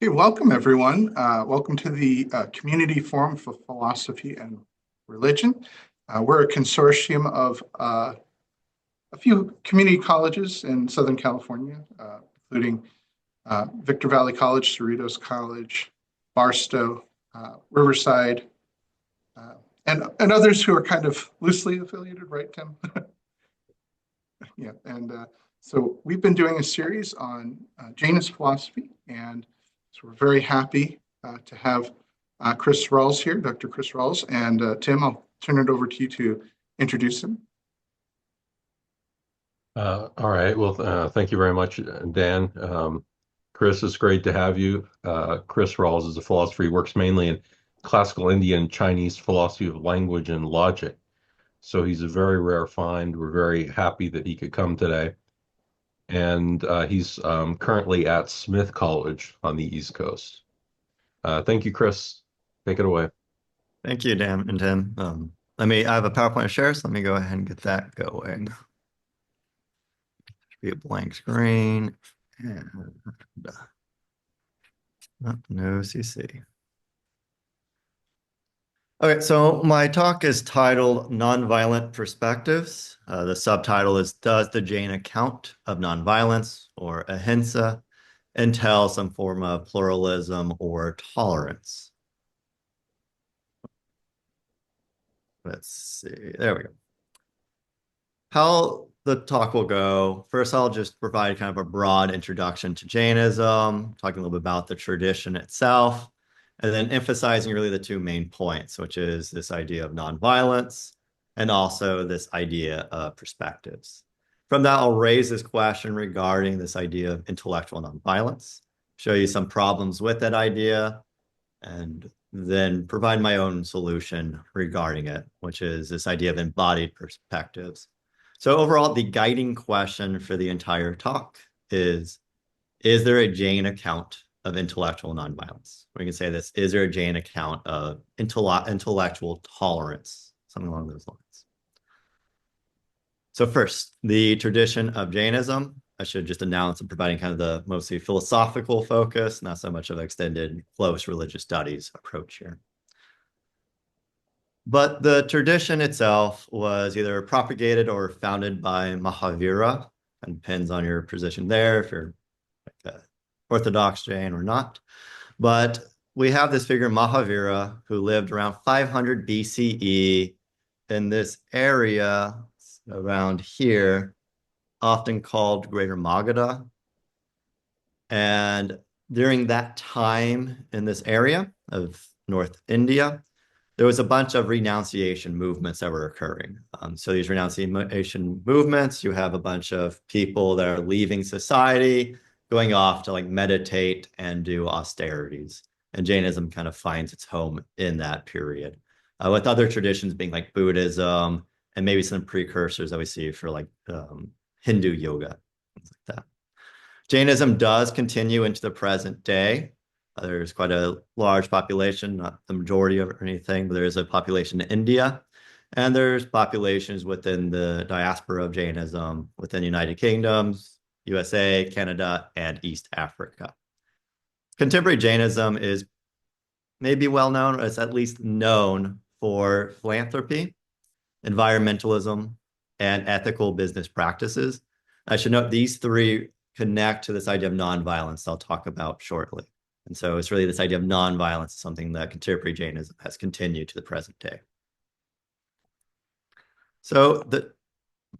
Hey, welcome everyone. Welcome to the Community Forum for Philosophy and Religion. We're a consortium of a few community colleges in Southern California, including Victor Valley College, Cerritos College, Barstow, Riverside, and others who are kind of loosely affiliated, right, Tim? Yeah, and so we've been doing a series on Jainist philosophy, and so we're very happy to have Chris Rawls here, Dr. Chris Rawls. And Tim, I'll turn it over to you to introduce him. All right. Well, thank you very much, Dan. Chris, it's great to have you. Chris Rawls is a philosopher. He works mainly in classical Indian Chinese philosophy of language and logic. So he's a very rare find. We're very happy that he could come today. And he's currently at Smith College on the East Coast. Thank you, Chris. Take it away. Thank you, Dan and Tim. I have a PowerPoint to share, so let me go ahead and get that going. Be a blank screen and no CC. Okay, so my talk is titled Nonviolent Perspectives. The subtitle is Does the Jain Account of Nonviolence or Ahimsa entail some form of pluralism or tolerance? Let's see, there we go. How the talk will go, first I'll just provide kind of a broad introduction to Jainism, talking a little bit about the tradition itself, and then emphasizing really the two main points, which is this idea of nonviolence and also this idea of perspectives. From that, I'll raise this question regarding this idea of intellectual nonviolence, show you some problems with that idea, and then provide my own solution regarding it, which is this idea of embodied perspectives. So overall, the guiding question for the entire talk is there a Jain account of intellectual nonviolence? We can say this, is there a Jain account of intellectual tolerance? Something along those lines. So first, the tradition of Jainism. I should just announce I'm providing kind of the mostly philosophical focus, not so much of an extended, close religious studies approach here. But the tradition itself was either propagated or founded by Mahavira, and depends on your position there, if you're like a Orthodox Jain or not. But we have this figure, Mahavira, who lived around 500 BCE in this area around here, often called Greater Magadha. And during that time in this area of North India, there was a bunch of renunciation movements that were occurring. So these renunciation movements, you have a bunch of people that are leaving society, going off to like meditate and do austerities. And Jainism kind of finds its home in that period, with other traditions being like Buddhism and maybe some precursors that we see for like Hindu yoga, things like that. Jainism does continue into the present day. There's quite a large population, not the majority of it or anything, but there is a population in India. And there's populations within the diaspora of Jainism within the United Kingdoms, USA, Canada, and East Africa. Contemporary Jainism is maybe well known, or it's at least known for philanthropy, environmentalism, and ethical business practices. I should note these three connect to this idea of nonviolence I'll talk about shortly. And so it's really this idea of nonviolence, something that contemporary Jainism has continued to the present day. So let's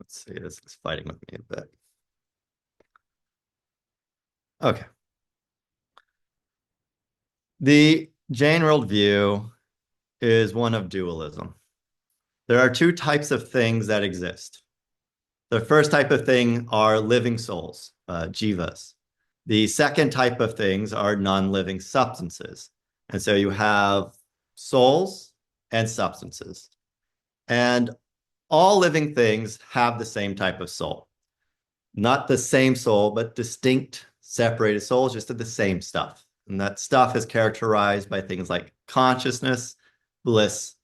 see, this is fighting with me a bit. Okay. The Jain worldview is one of dualism. There are two types of things that exist. The first type of thing are living souls, jivas. The second type of things are non-living substances. And so you have souls and substances. And all living things have the same type of soul. Not the same soul, but distinct, separated souls, just the same stuff. And that stuff is characterized by things like consciousness, bliss,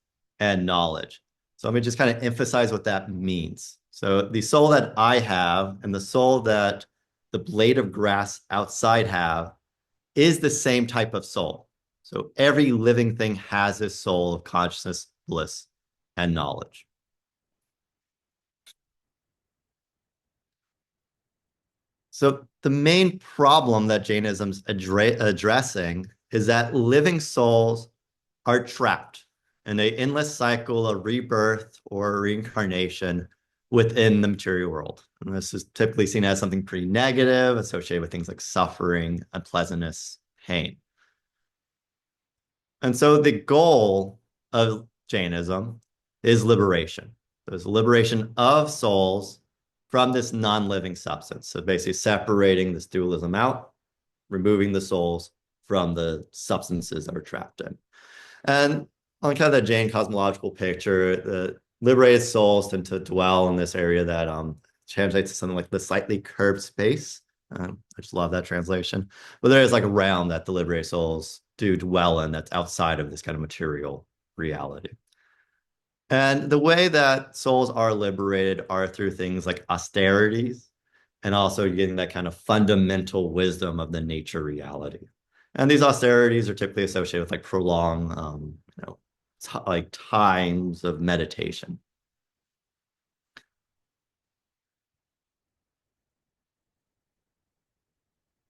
and knowledge. So let me just kind of emphasize what that means. So the soul that I have and the soul that the blade of grass outside have is the same type of soul. So every living thing has this soul of consciousness, bliss, and knowledge. So the main problem that Jainism's addressing is that living souls are trapped in an endless cycle of rebirth or reincarnation within the material world. And this is typically seen as something pretty negative, associated with things like suffering, unpleasantness, pain. And so the goal of Jainism is liberation. There's liberation of souls from this non-living substance. So basically separating this dualism out, removing the souls from the substances that are trapped in. And on kind of the Jain cosmological picture, the liberated souls tend to dwell in this area that translates to something like the slightly curved space. I just love that translation. But there is like a realm that the liberated souls do dwell in that's outside of this kind of material reality. And the way that souls are liberated are through things like austerities and also getting that kind of fundamental wisdom of the nature reality. And these austerities are typically associated with like prolonged, like times of meditation.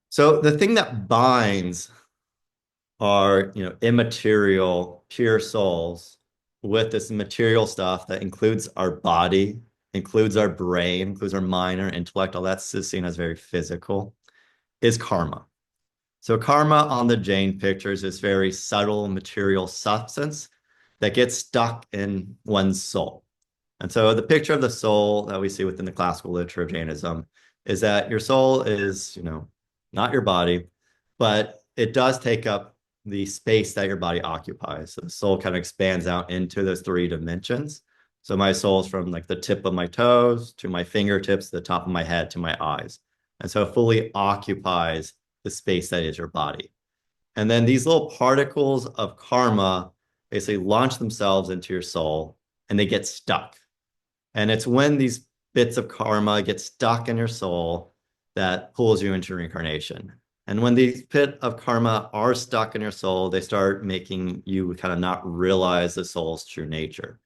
So the thing that binds our, immaterial, pure souls with this material stuff that includes our body, includes our brain, includes our mind, our intellect, all that's seen as very physical, is karma. So karma on the Jain picture is this very subtle material substance that gets stuck in one's soul. And so the picture of the soul that we see within the classical literature of Jainism is that your soul is, not your body, but it does take up the space that your body occupies. So the soul kind of expands out into those three dimensions. So my soul is from like the tip of my toes to my fingertips, the top of my head to my eyes. And so it fully occupies the space that is your body. And then these little particles of karma basically launch themselves into your soul and they get stuck. And it's when these bits of karma get stuck in your soul that pulls you into reincarnation. And when these bits of karma are stuck in your soul, they start making you kind of not realize the soul's true nature.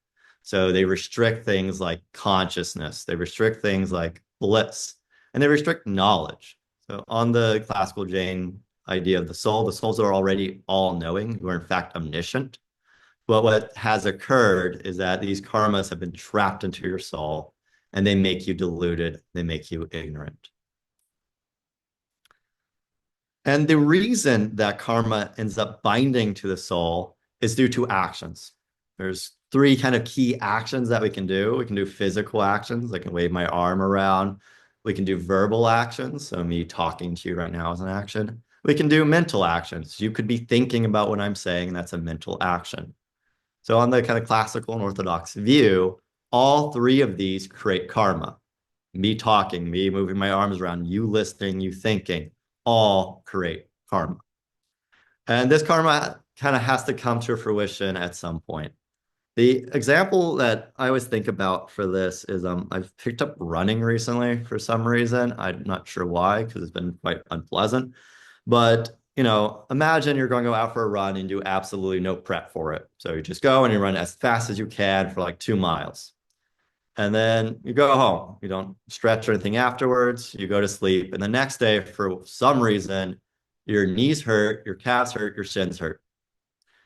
So they restrict things like consciousness, they restrict things like bliss, and they restrict knowledge. So on the classical Jain idea of the souls are already all-knowing, who are in fact omniscient. But what has occurred is that these karmas have been trapped into your soul and they make you deluded, they make you ignorant. And the reason that karma ends up binding to the soul is due to actions. There's three kind of key actions that we can do. We can do physical actions. I can wave my arm around. We can do verbal actions. So me talking to you right now is an action. We can do mental actions. You could be thinking about what I'm saying, and that's a mental action. So on the kind of classical and orthodox view, all three of these create karma. Me talking, me moving my arms around, you listening, you thinking, all create karma. And this karma kind of has to come to fruition at some point. The example that I always think about for this is I've picked up running recently for some reason. I'm not sure why, because it's been quite unpleasant. But imagine you're going to go out for a run and do absolutely no prep for it. So you just go and you run as fast as you can for like 2 miles. And then you go home. You don't stretch or anything afterwards. You go to sleep. And the next day, for some reason, your knees hurt, your calves hurt, your shins hurt.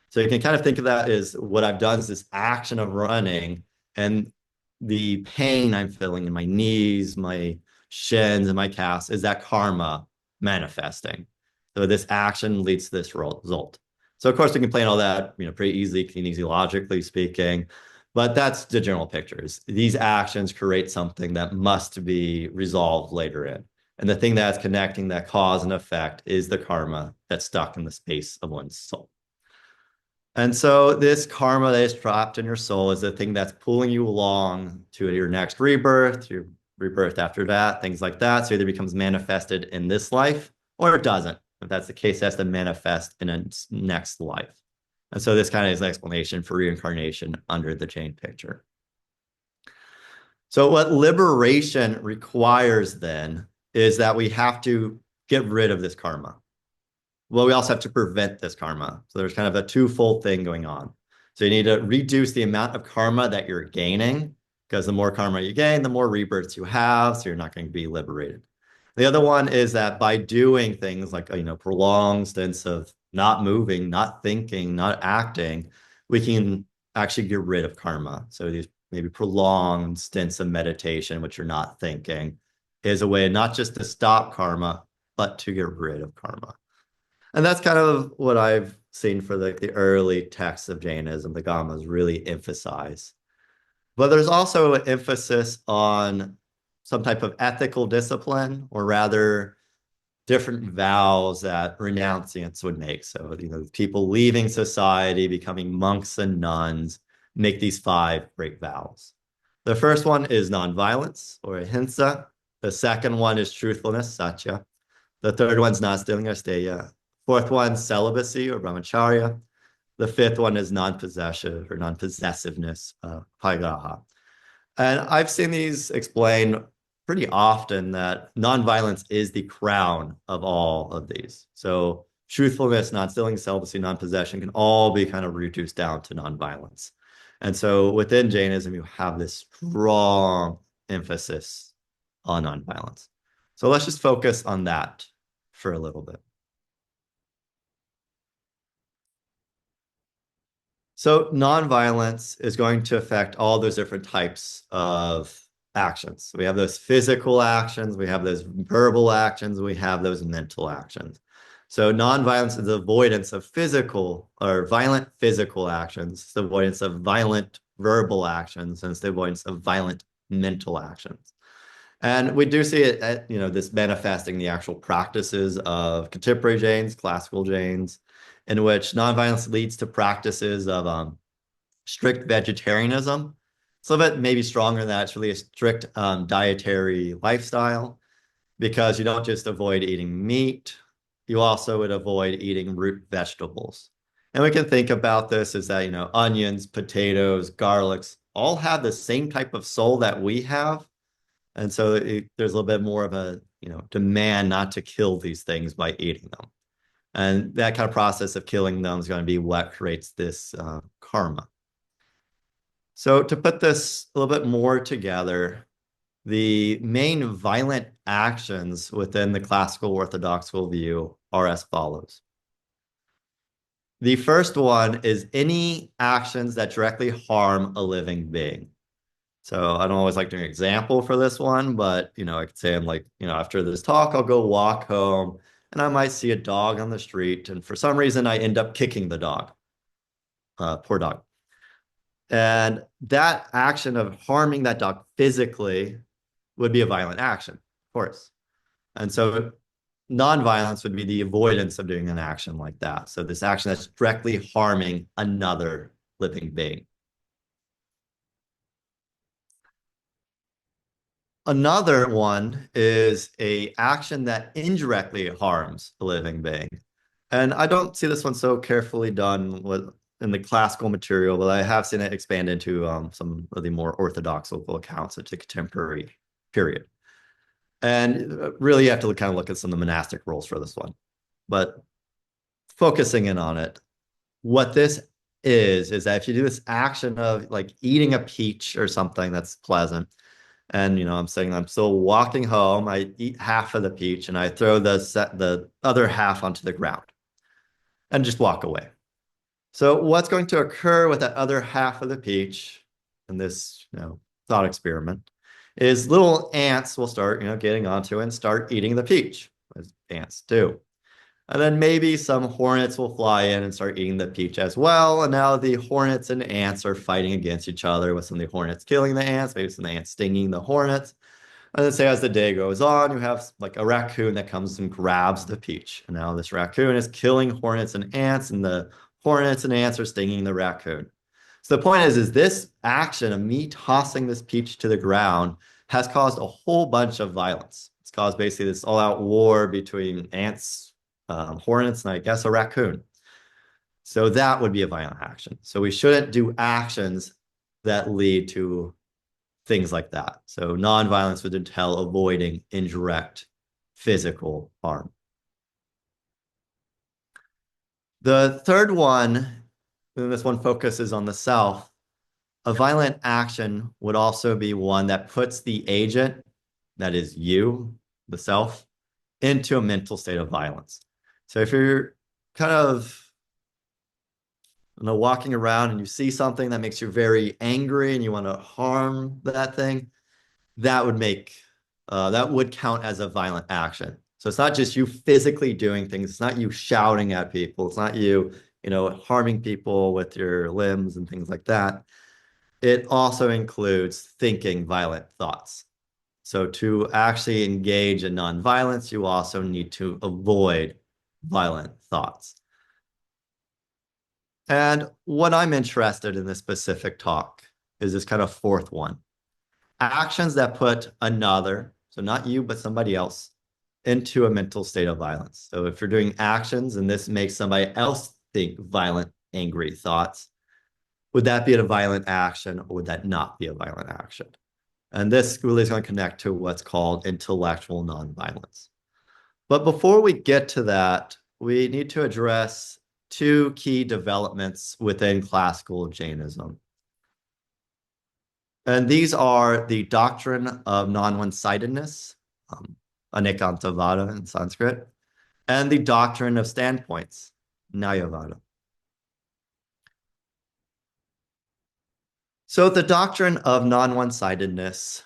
So you can kind of think of that as what I've done is this action of running and the pain I'm feeling in my knees, my shins, and my calves is that karma manifesting. So this action leads to this result. So of course we can plan all that, pretty easily, kinesiologically speaking, but that's the general pictures. These actions create something that must be resolved later in. And the thing that's connecting that cause and effect is the karma that's stuck in the space of one's soul. And so this karma that is trapped in your soul is the thing that's pulling you along to your next rebirth, your rebirth after that, things like that. So either becomes manifested in this life or it doesn't. If that's the case, it has to manifest in a next life. And so this kind of is an explanation for reincarnation under the Jain picture. So what liberation requires then is that we have to get rid of this karma. Well, we also have to prevent this karma. So there's kind of a twofold thing going on. So you need to reduce the amount of karma that you're gaining, because the more karma you gain, the more rebirths you have, so you're not going to be liberated. The other one is that by doing things like, prolonged stints of not moving, not thinking, not acting, we can actually get rid of karma. So these maybe prolonged stints of meditation, which you're not thinking, is a way not just to stop karma, but to get rid of karma. And that's kind of what I've seen for the early texts of Jainism, the Gamas really emphasize. But there's also an emphasis on some type of ethical discipline, or rather different vows that renunciants would make. So, people leaving society, becoming monks and nuns, make these 5 great vows. The first one is nonviolence, or ahimsa. The second one is truthfulness, satya. The third one's not stealing, asteya. Fourth one, celibacy, or brahmacharya. The fifth one is non-possessive, or non-possessiveness, paigaha. And I've seen these explained pretty often that nonviolence is the crown of all of these. So truthfulness, non-stealing, celibacy, non-possession can all be kind of reduced down to nonviolence. And so within Jainism, you have this strong emphasis on nonviolence. So let's just focus on that for a little bit. So nonviolence is going to affect all those different types of actions. So we have those physical actions, we have those verbal actions, we have those mental actions. So nonviolence is the avoidance of physical or violent physical actions, it's the avoidance of violent verbal actions, and it's the avoidance of violent mental actions. And we do see it at, this manifesting the actual practices of contemporary Jains, classical Jains, in which nonviolence leads to practices of strict vegetarianism. Some of it may be stronger than that. It's really a strict dietary lifestyle, because you don't just avoid eating meat, you also would avoid eating root vegetables. And we can think about this as that, onions, potatoes, garlics all have the same type of soul that we have. And so there's a little bit more of a, demand not to kill these things by eating them. And that kind of process of killing them is going to be what creates this karma. So to put this a little bit more together, the main violent actions within the classical orthodoxical view are as follows. The first one is any actions that directly harm a living being. So I don't always like doing an example for this one, but, I could say I'm like, after this talk, I'll go walk home and I might see a dog on the street. And for some reason, I end up kicking the dog. Poor dog. And that action of harming that dog physically would be a violent action, of course. And so nonviolence would be the avoidance of doing an action like that. So this action that's directly harming another living being. Another one is an action that indirectly harms a living being. And I don't see this one so carefully done in the classical material, but I have seen it expand into some of the more orthodox accounts of the contemporary period. And really, you have to kind of look at some of the monastic rules for this one. But focusing in on it, what this is that if you do this action of like eating a peach or something that's pleasant, and I'm saying I'm still walking home, I eat half of the peach and I throw the other half onto the ground and just walk away. So what's going to occur with that other half of the peach in this thought experiment is little ants will start getting onto it and start eating the peach, as ants do. And then maybe some hornets will fly in and start eating the peach as well. And now the hornets and ants are fighting against each other, with some of the hornets killing the ants, maybe some of the ants stinging the hornets. And then say as the day goes on, you have like a raccoon that comes and grabs the peach. And now this raccoon is killing hornets and ants, and the hornets and ants are stinging the raccoon. So the point is this action of me tossing this peach to the ground has caused a whole bunch of violence. It's caused basically this all-out war between ants, hornets, and I guess a raccoon. So that would be a violent action. So we shouldn't do actions that lead to things like that. So nonviolence would entail avoiding indirect physical harm. The third one, and this one focuses on the self. A violent action would also be one that puts the agent, that is you, the self, into a mental state of violence. So if you're kind of walking around and you see something that makes you very angry and you want to harm that thing, that would count as a violent action. So it's not just you physically doing things. It's not you shouting at people. It's not you, harming people with your limbs and things like that. It also includes thinking violent thoughts. So to actually engage in nonviolence, you also need to avoid violent thoughts. And what I'm interested in this specific talk is this kind of fourth one. Actions that put another, so not you, but somebody else, into a mental state of violence. So if you're doing actions and this makes somebody else think violent, angry thoughts, would that be a violent action or would that not be a violent action? And this really is going to connect to what's called intellectual nonviolence. But before we get to that, we need to address two key developments within classical Jainism. And these are the doctrine of non-one-sidedness, Anekantavada in Sanskrit, and the doctrine of standpoints, Nyayavada. So the doctrine of non-one-sidedness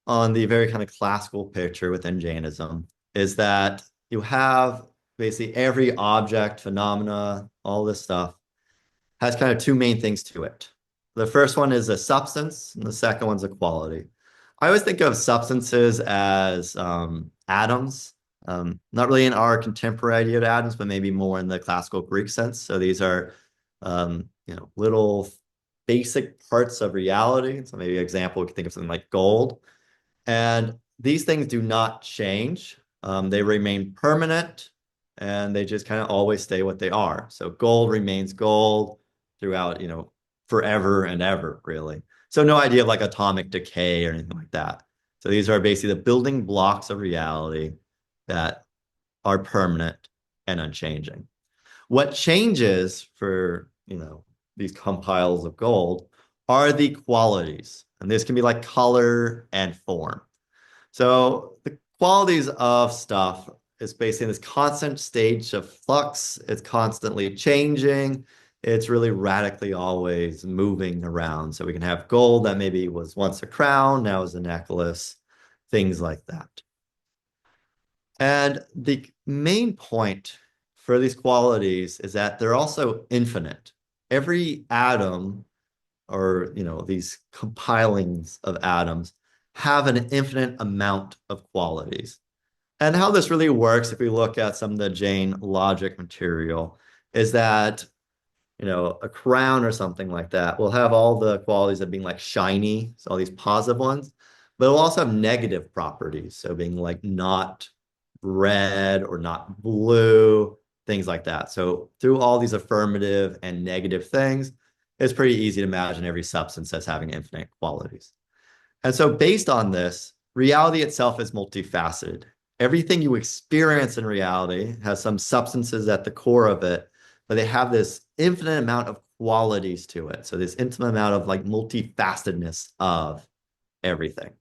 on the very kind of classical picture within Jainism is that you have basically every object, phenomena, all this stuff has kind of two main things to it. The first one is a substance, and the second one's a quality. I always think of substances as atoms, not really in our contemporary idea of atoms, but maybe more in the classical Greek sense. So these are, little basic parts of reality. So maybe an example, we could think of something like gold. And these things do not change. They remain permanent, and they just kind of always stay what they are. So gold remains gold throughout, forever and ever, really. So no idea of like atomic decay or anything like that. So these are basically the building blocks of reality that are permanent and unchanging. What changes for, these compiles of gold are the qualities. And this can be like color and form. So the qualities of stuff is basically this constant stage of flux. It's constantly changing. It's really radically always moving around. So we can have gold that maybe was once a crown, now is a necklace, things like that. And the main point for these qualities is that they're also infinite. Every atom or, these compilings of atoms have an infinite amount of qualities. And how this really works, if we look at some of the Jain logic material, is that, a crown or something like that will have all the qualities of being like shiny, so all these positive ones, but it'll also have negative properties. So being like not red or not blue, things like that. So through all these affirmative and negative things, it's pretty easy to imagine every substance as having infinite qualities. And so based on this, reality itself is multifaceted. Everything you experience in reality has some substances at the core of it, but they have this infinite amount of qualities to it. So this infinite amount of like multifacetedness of everything.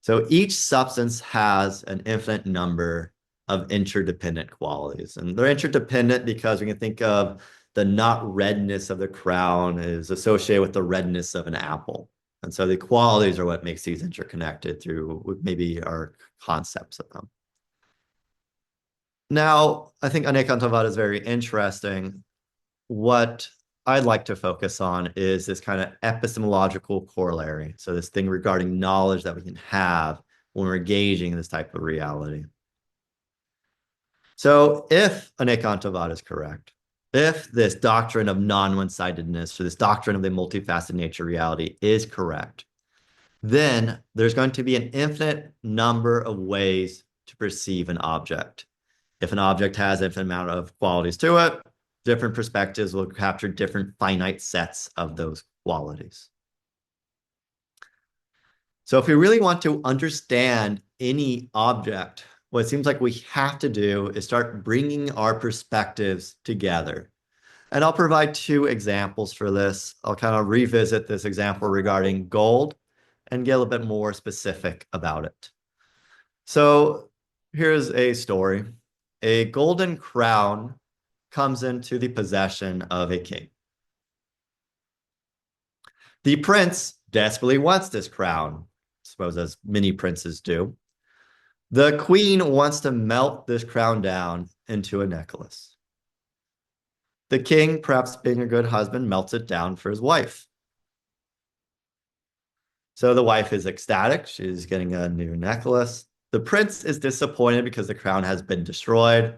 So each substance has an infinite number of interdependent qualities. And they're interdependent because we can think of the not redness of the crown is associated with the redness of an apple. And so the qualities are what makes these interconnected through maybe our concepts of them. Now, I think Anekantavada is very interesting. What I'd like to focus on is this kind of epistemological corollary. So this thing regarding knowledge that we can have when we're engaging in this type of reality. So if Anekantavada is correct, if this doctrine of non-one-sidedness or this doctrine of the multifaceted nature of reality is correct, then there's going to be an infinite number of ways to perceive an object. If an object has an infinite amount of qualities to it, different perspectives will capture different finite sets of those qualities. So if we really want to understand any object what it seems like we have to do is start bringing our perspectives together. And I'll provide two examples for this. I'll kind of revisit this example regarding gold and get a little bit more specific about it. So here's a story. A golden crown comes into the possession of a king. The prince desperately wants this crown, I suppose as many princes do. The queen wants to melt this crown down into a necklace. The king, perhaps being a good husband, melts it down for his wife. So the wife is ecstatic. She's getting a new necklace. The prince is disappointed because the crown has been destroyed.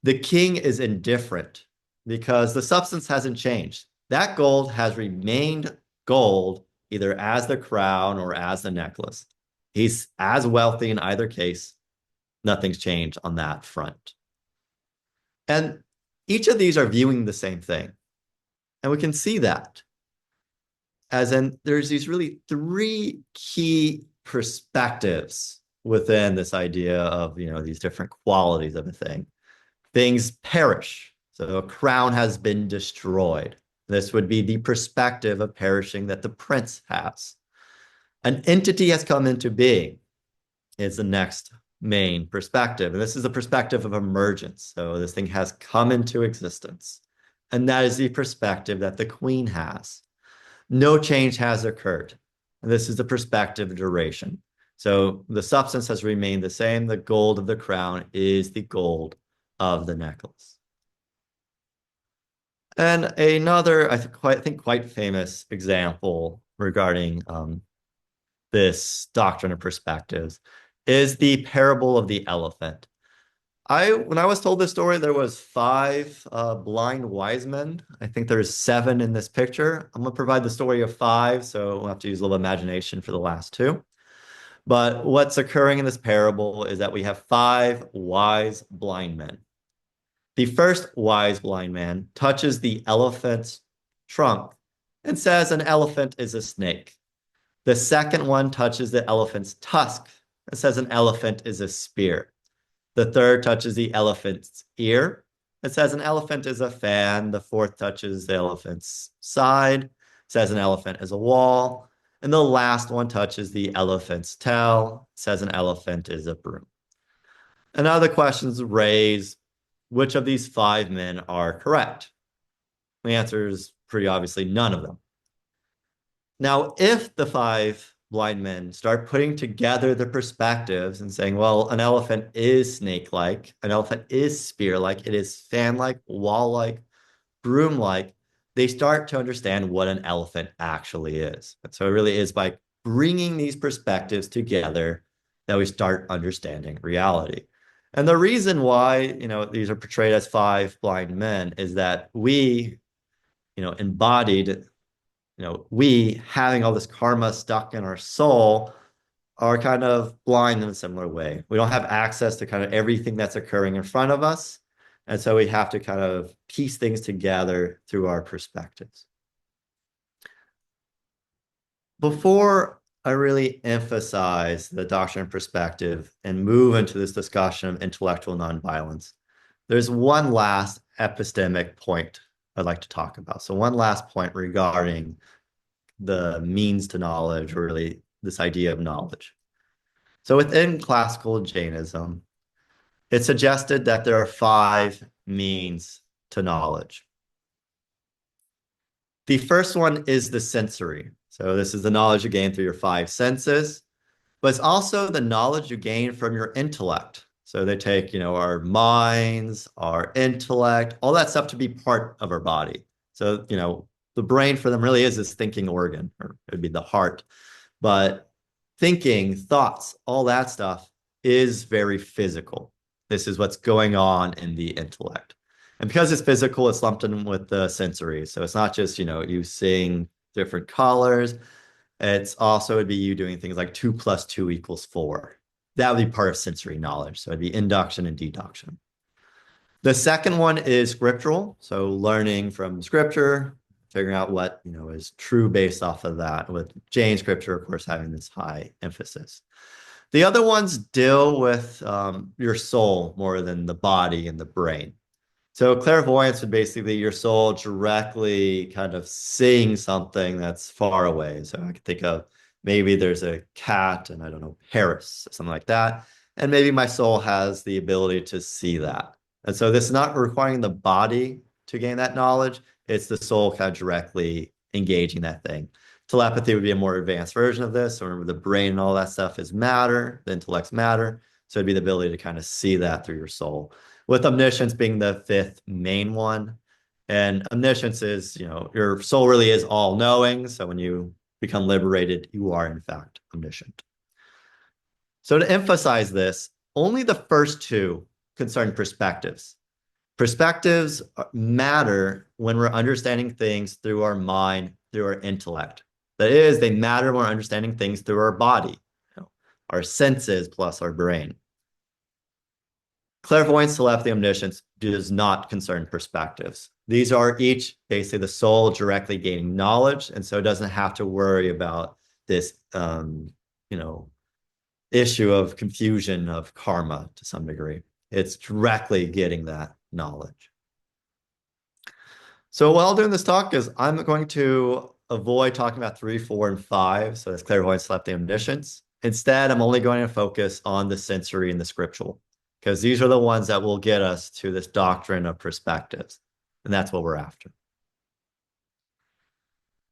The king is indifferent because the substance hasn't changed. That gold has remained gold, either as the crown or as the necklace. He's as wealthy in either case. Nothing's changed on that front. And each of these are viewing the same thing. And we can see that. As in, there's these really three key perspectives within this idea of, these different qualities of a thing. Things perish. So a crown has been destroyed. This would be the perspective of perishing that the prince has. An entity has come into being is the next main perspective. And this is the perspective of emergence. So this thing has come into existence. And that is the perspective that the queen has. No change has occurred. And this is the perspective of duration. So the substance has remained the same. The gold of the crown is the gold of the necklace. And another, I think quite famous example regarding this doctrine of perspectives is the parable of the elephant. When I was told this story, there was 5 blind wise men. I think there's 7 in this picture. I'm going to provide the story of 5, so we'll have to use a little imagination for the last 2. But what's occurring in this parable is that we have 5 wise blind men. The first wise blind man touches the elephant's trunk and says an elephant is a snake. The second one touches the elephant's tusk and says an elephant is a spear. The third touches the elephant's ear and says an elephant is a fan. The fourth touches the elephant's side, says an elephant is a wall. And the last one touches the elephant's tail, says an elephant is a broom. And now the questions raise, which of these 5 men are correct? The answer is pretty obviously none of them. Now, if the 5 blind men start putting together the perspectives and saying, well, an elephant is snake-like, an elephant is spear-like, it is fan-like, wall-like, broom-like, they start to understand what an elephant actually is. And so it really is by bringing these perspectives together that we start understanding reality. And the reason why, these are portrayed as 5 blind men is that we, embodied, we having all this karma stuck in our soul are kind of blind in a similar way. We don't have access to kind of everything that's occurring in front of us. And so we have to kind of piece things together through our perspectives. Before I really emphasize the doctrine of perspective and move into this discussion of intellectual nonviolence, there's one last epistemic point I'd like to talk about. So one last point regarding the means to knowledge, or really this idea of knowledge. So within classical Jainism, it suggested that there are 5 means to knowledge. The first one is the sensory. So this is the knowledge you gain through your 5 senses, but it's also the knowledge you gain from your intellect. So they take, our minds, our intellect, all that stuff to be part of our body. So, the brain for them really is this thinking organ, or it would be the heart. But thinking, thoughts, all that stuff is very physical. This is what's going on in the intellect. And because it's physical, it's lumped in with the sensory. So it's not just, you seeing different colors. It's also, it'd be you doing things like 2 + 2 = 4. That would be part of sensory knowledge. So it'd be induction and deduction. The second one is scriptural. So learning from scripture, figuring out what, is true based off of that, with Jain scripture, of course, having this high emphasis. The other ones deal with your soul more than the body and the brain. So clairvoyance would basically your soul directly kind of seeing something that's far away. So I could think of maybe there's a cat and I don't know, Paris, something like that. And maybe my soul has the ability to see that. And so this is not requiring the body to gain that knowledge. It's the soul kind of directly engaging that thing. Telepathy would be a more advanced version of this. So remember, the brain and all that stuff is matter, the intellect's matter. So it'd be the ability to kind of see that through your soul. With omniscience being the fifth main one. And omniscience is, your soul really is all knowing. So when you become liberated, you are in fact omniscient. So to emphasize this, only the first two concern perspectives. Perspectives matter when we're understanding things through our mind, through our intellect. That is, they matter when we're understanding things through our body, our senses plus our brain. Clairvoyance, telepathy, omniscience does not concern perspectives. These are each basically the soul directly gaining knowledge, and so it doesn't have to worry about this, issue of confusion of karma to some degree. It's directly getting that knowledge. So what I'll do in this talk is I'm going to avoid talking about 3, 4, and 5. So that's clairvoyance, telepathy, omniscience. Instead, I'm only going to focus on the sensory and the scriptural, because these are the ones that will get us to this doctrine of perspectives. And that's what we're after.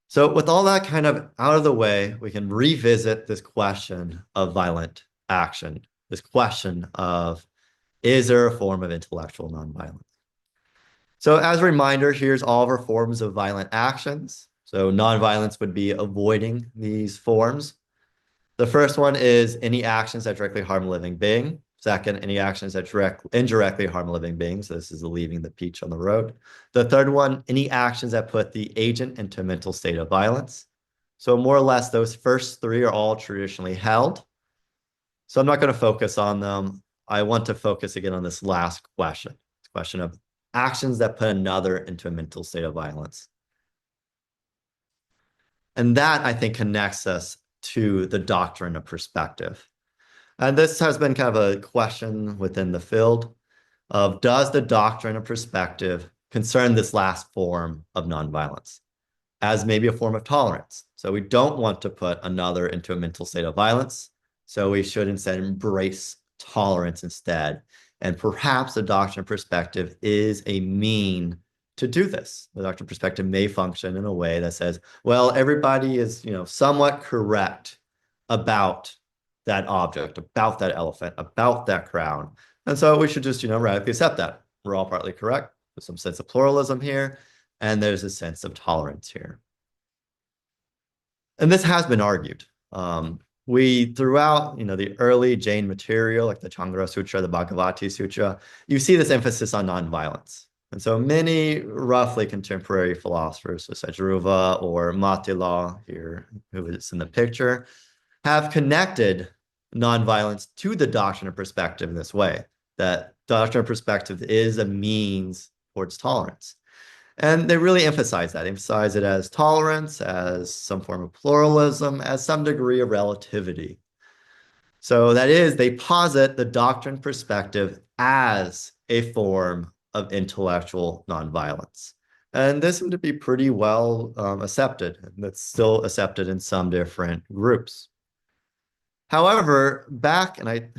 So with all that kind of out of the way, we can revisit this question of violent action, this question of, is there a form of intellectual nonviolence? So as a reminder, here's all of our forms of violent actions. So nonviolence would be avoiding these forms. The first one is any actions that directly harm a living being. Second, any actions that indirectly harm living beings. This is leaving the peach on the road. The third one, any actions that put the agent into a mental state of violence. So more or less, those first three are all traditionally held. So I'm not going to focus on them. I want to focus again on this last question, this question of actions that put another into a mental state of violence. And that, I think, connects us to the doctrine of perspective. And this has been kind of a question within the field of, does the doctrine of perspective concern this last form of nonviolence as maybe a form of tolerance? So we don't want to put another into a mental state of violence. So we should instead embrace tolerance instead. And perhaps the doctrine of perspective is a mean to do this. The doctrine of perspective may function in a way that says, well, everybody is, somewhat correct about that object, about that elephant, about that crown. And so we should just, radically accept that. We're all partly correct. There's some sense of pluralism here, and there's a sense of tolerance here. And this has been argued. Throughout, the early Jain material, like the Changra Sutra, the Bhagavati Sutra, you see this emphasis on nonviolence. And so many roughly contemporary philosophers, so Sajruva or Matila here, who is in the picture, have connected nonviolence to the doctrine of perspective in this way, that doctrine of perspective is a means towards tolerance. And they really emphasize it as tolerance, as some form of pluralism, as some degree of relativity. So that is, they posit the doctrine perspective as a form of intellectual nonviolence. And this would be pretty well accepted. That's still accepted in some different groups. However, back, and I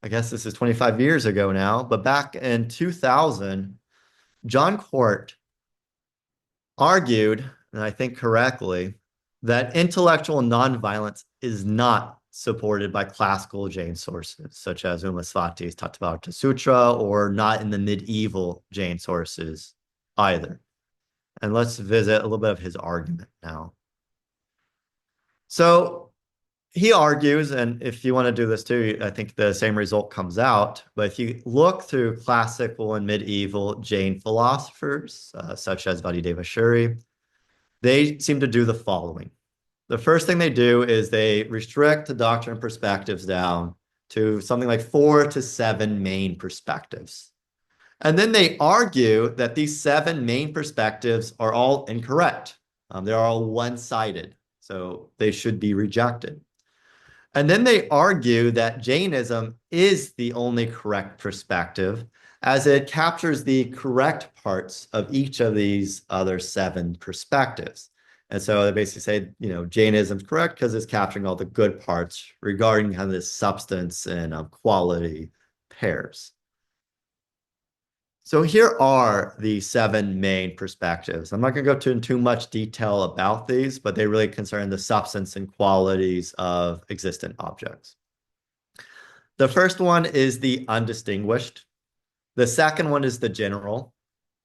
guess this is 25 years ago now, but back in 2000, John Court argued, and I think correctly, that intellectual nonviolence is not supported by classical Jain sources, such as Umasvati's Tattvartha Sutra, or not in the medieval Jain sources either. And let's visit a little bit of his argument now. So he argues, and if you want to do this too, I think the same result comes out. But if you look through classical and medieval Jain philosophers, such as Vadidevashuri, they seem to do the following. The first thing they do is they restrict the doctrine of perspectives down to something like 4 to 7 main perspectives. And then they argue that these 7 main perspectives are all incorrect. They're all one-sided, so they should be rejected. And then they argue that Jainism is the only correct perspective, as it captures the correct parts of each of these other 7 perspectives. And so they basically say, Jainism is correct because it's capturing all the good parts regarding how this substance and quality pairs. So here are the 7 main perspectives. I'm not going to go into too much detail about these, but they really concern the substance and qualities of existent objects. The first one is the undistinguished. The second one is the general.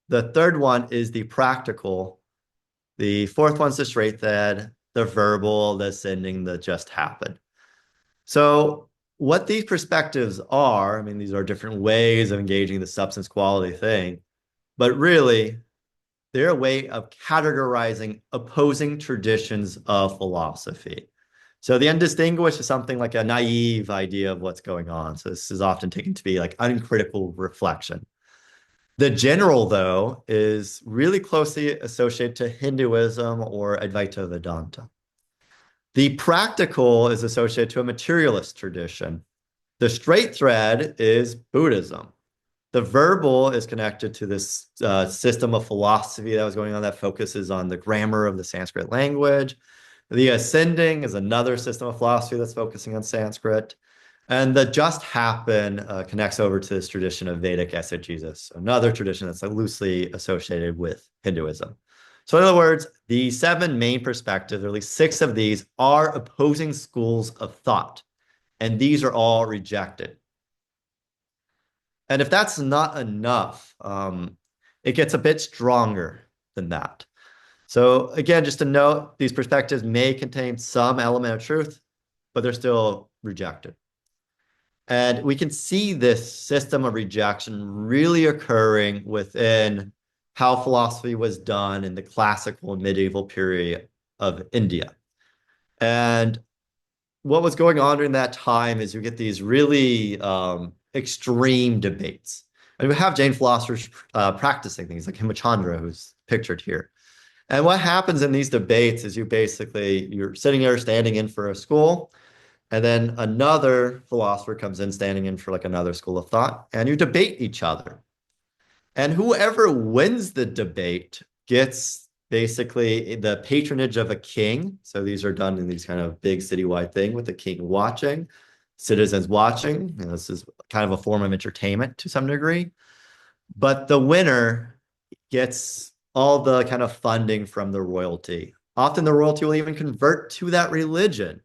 The third one is the practical. The fourth one's the straight thread, the verbal, the ascending, the just happened. So what these perspectives are, I mean, these are different ways of engaging the substance quality thing, but really they're a way of categorizing opposing traditions of philosophy. So the undistinguished is something like a naive idea of what's going on. So this is often taken to be like uncritical reflection. The general, though, is really closely associated to Hinduism or Advaita Vedanta. The practical is associated to a materialist tradition. The straight thread is Buddhism. The verbal is connected to this system of philosophy that was going on that focuses on the grammar of the Sanskrit language. The ascending is another system of philosophy that's focusing on Sanskrit. And the just happen connects over to this tradition of Vedic exegesis, another tradition that's loosely associated with Hinduism. So in other words, the 7 main perspectives, or at least 6 of these, are opposing schools of thought, and these are all rejected. And if that's not enough, it gets a bit stronger than that. So again, just to note, these perspectives may contain some element of truth, but they're still rejected. And we can see this system of rejection really occurring within how philosophy was done in the classical and medieval period of India. And what was going on during that time is you get these really extreme debates. And we have Jain philosophers practicing things like Hemachandra, who's pictured here. And what happens in these debates is you're sitting there standing in for a school, and then another philosopher comes in standing in for like another school of thought, and you debate each other. And whoever wins the debate gets basically the patronage of a king. So these are done in these kind of big citywide thing with the king watching, citizens watching. This is kind of a form of entertainment to some degree. But the winner gets all the kind of funding from the royalty. Often the royalty will even convert to that religion.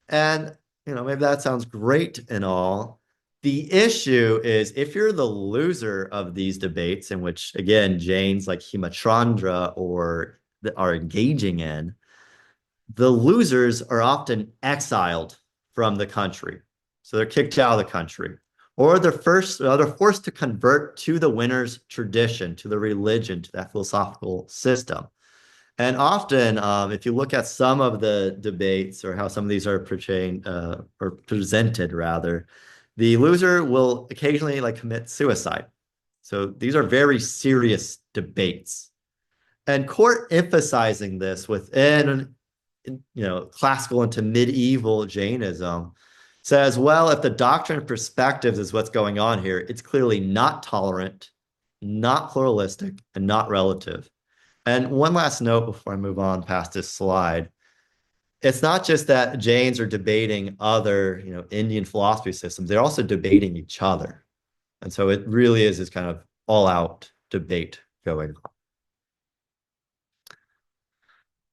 And, maybe that sounds great and all. The issue is if you're the loser of these debates, in which, again, Jains like Hemachandra are engaging in, the losers are often exiled from the country. So they're kicked out of the country. Or they're forced to convert to the winner's tradition, to the religion, to that philosophical system. And often, if you look at some of the debates or how some of these are presented, rather, the loser will occasionally commit suicide. So these are very serious debates. And court emphasizing this within, classical into medieval Jainism says, well, if the doctrine of perspectives is what's going on here, it's clearly not tolerant, not pluralistic, and not relative. And one last note before I move on past this slide. It's not just that Jains are debating other, Indian philosophy systems. They're also debating each other. And so it really is this kind of all-out debate going on.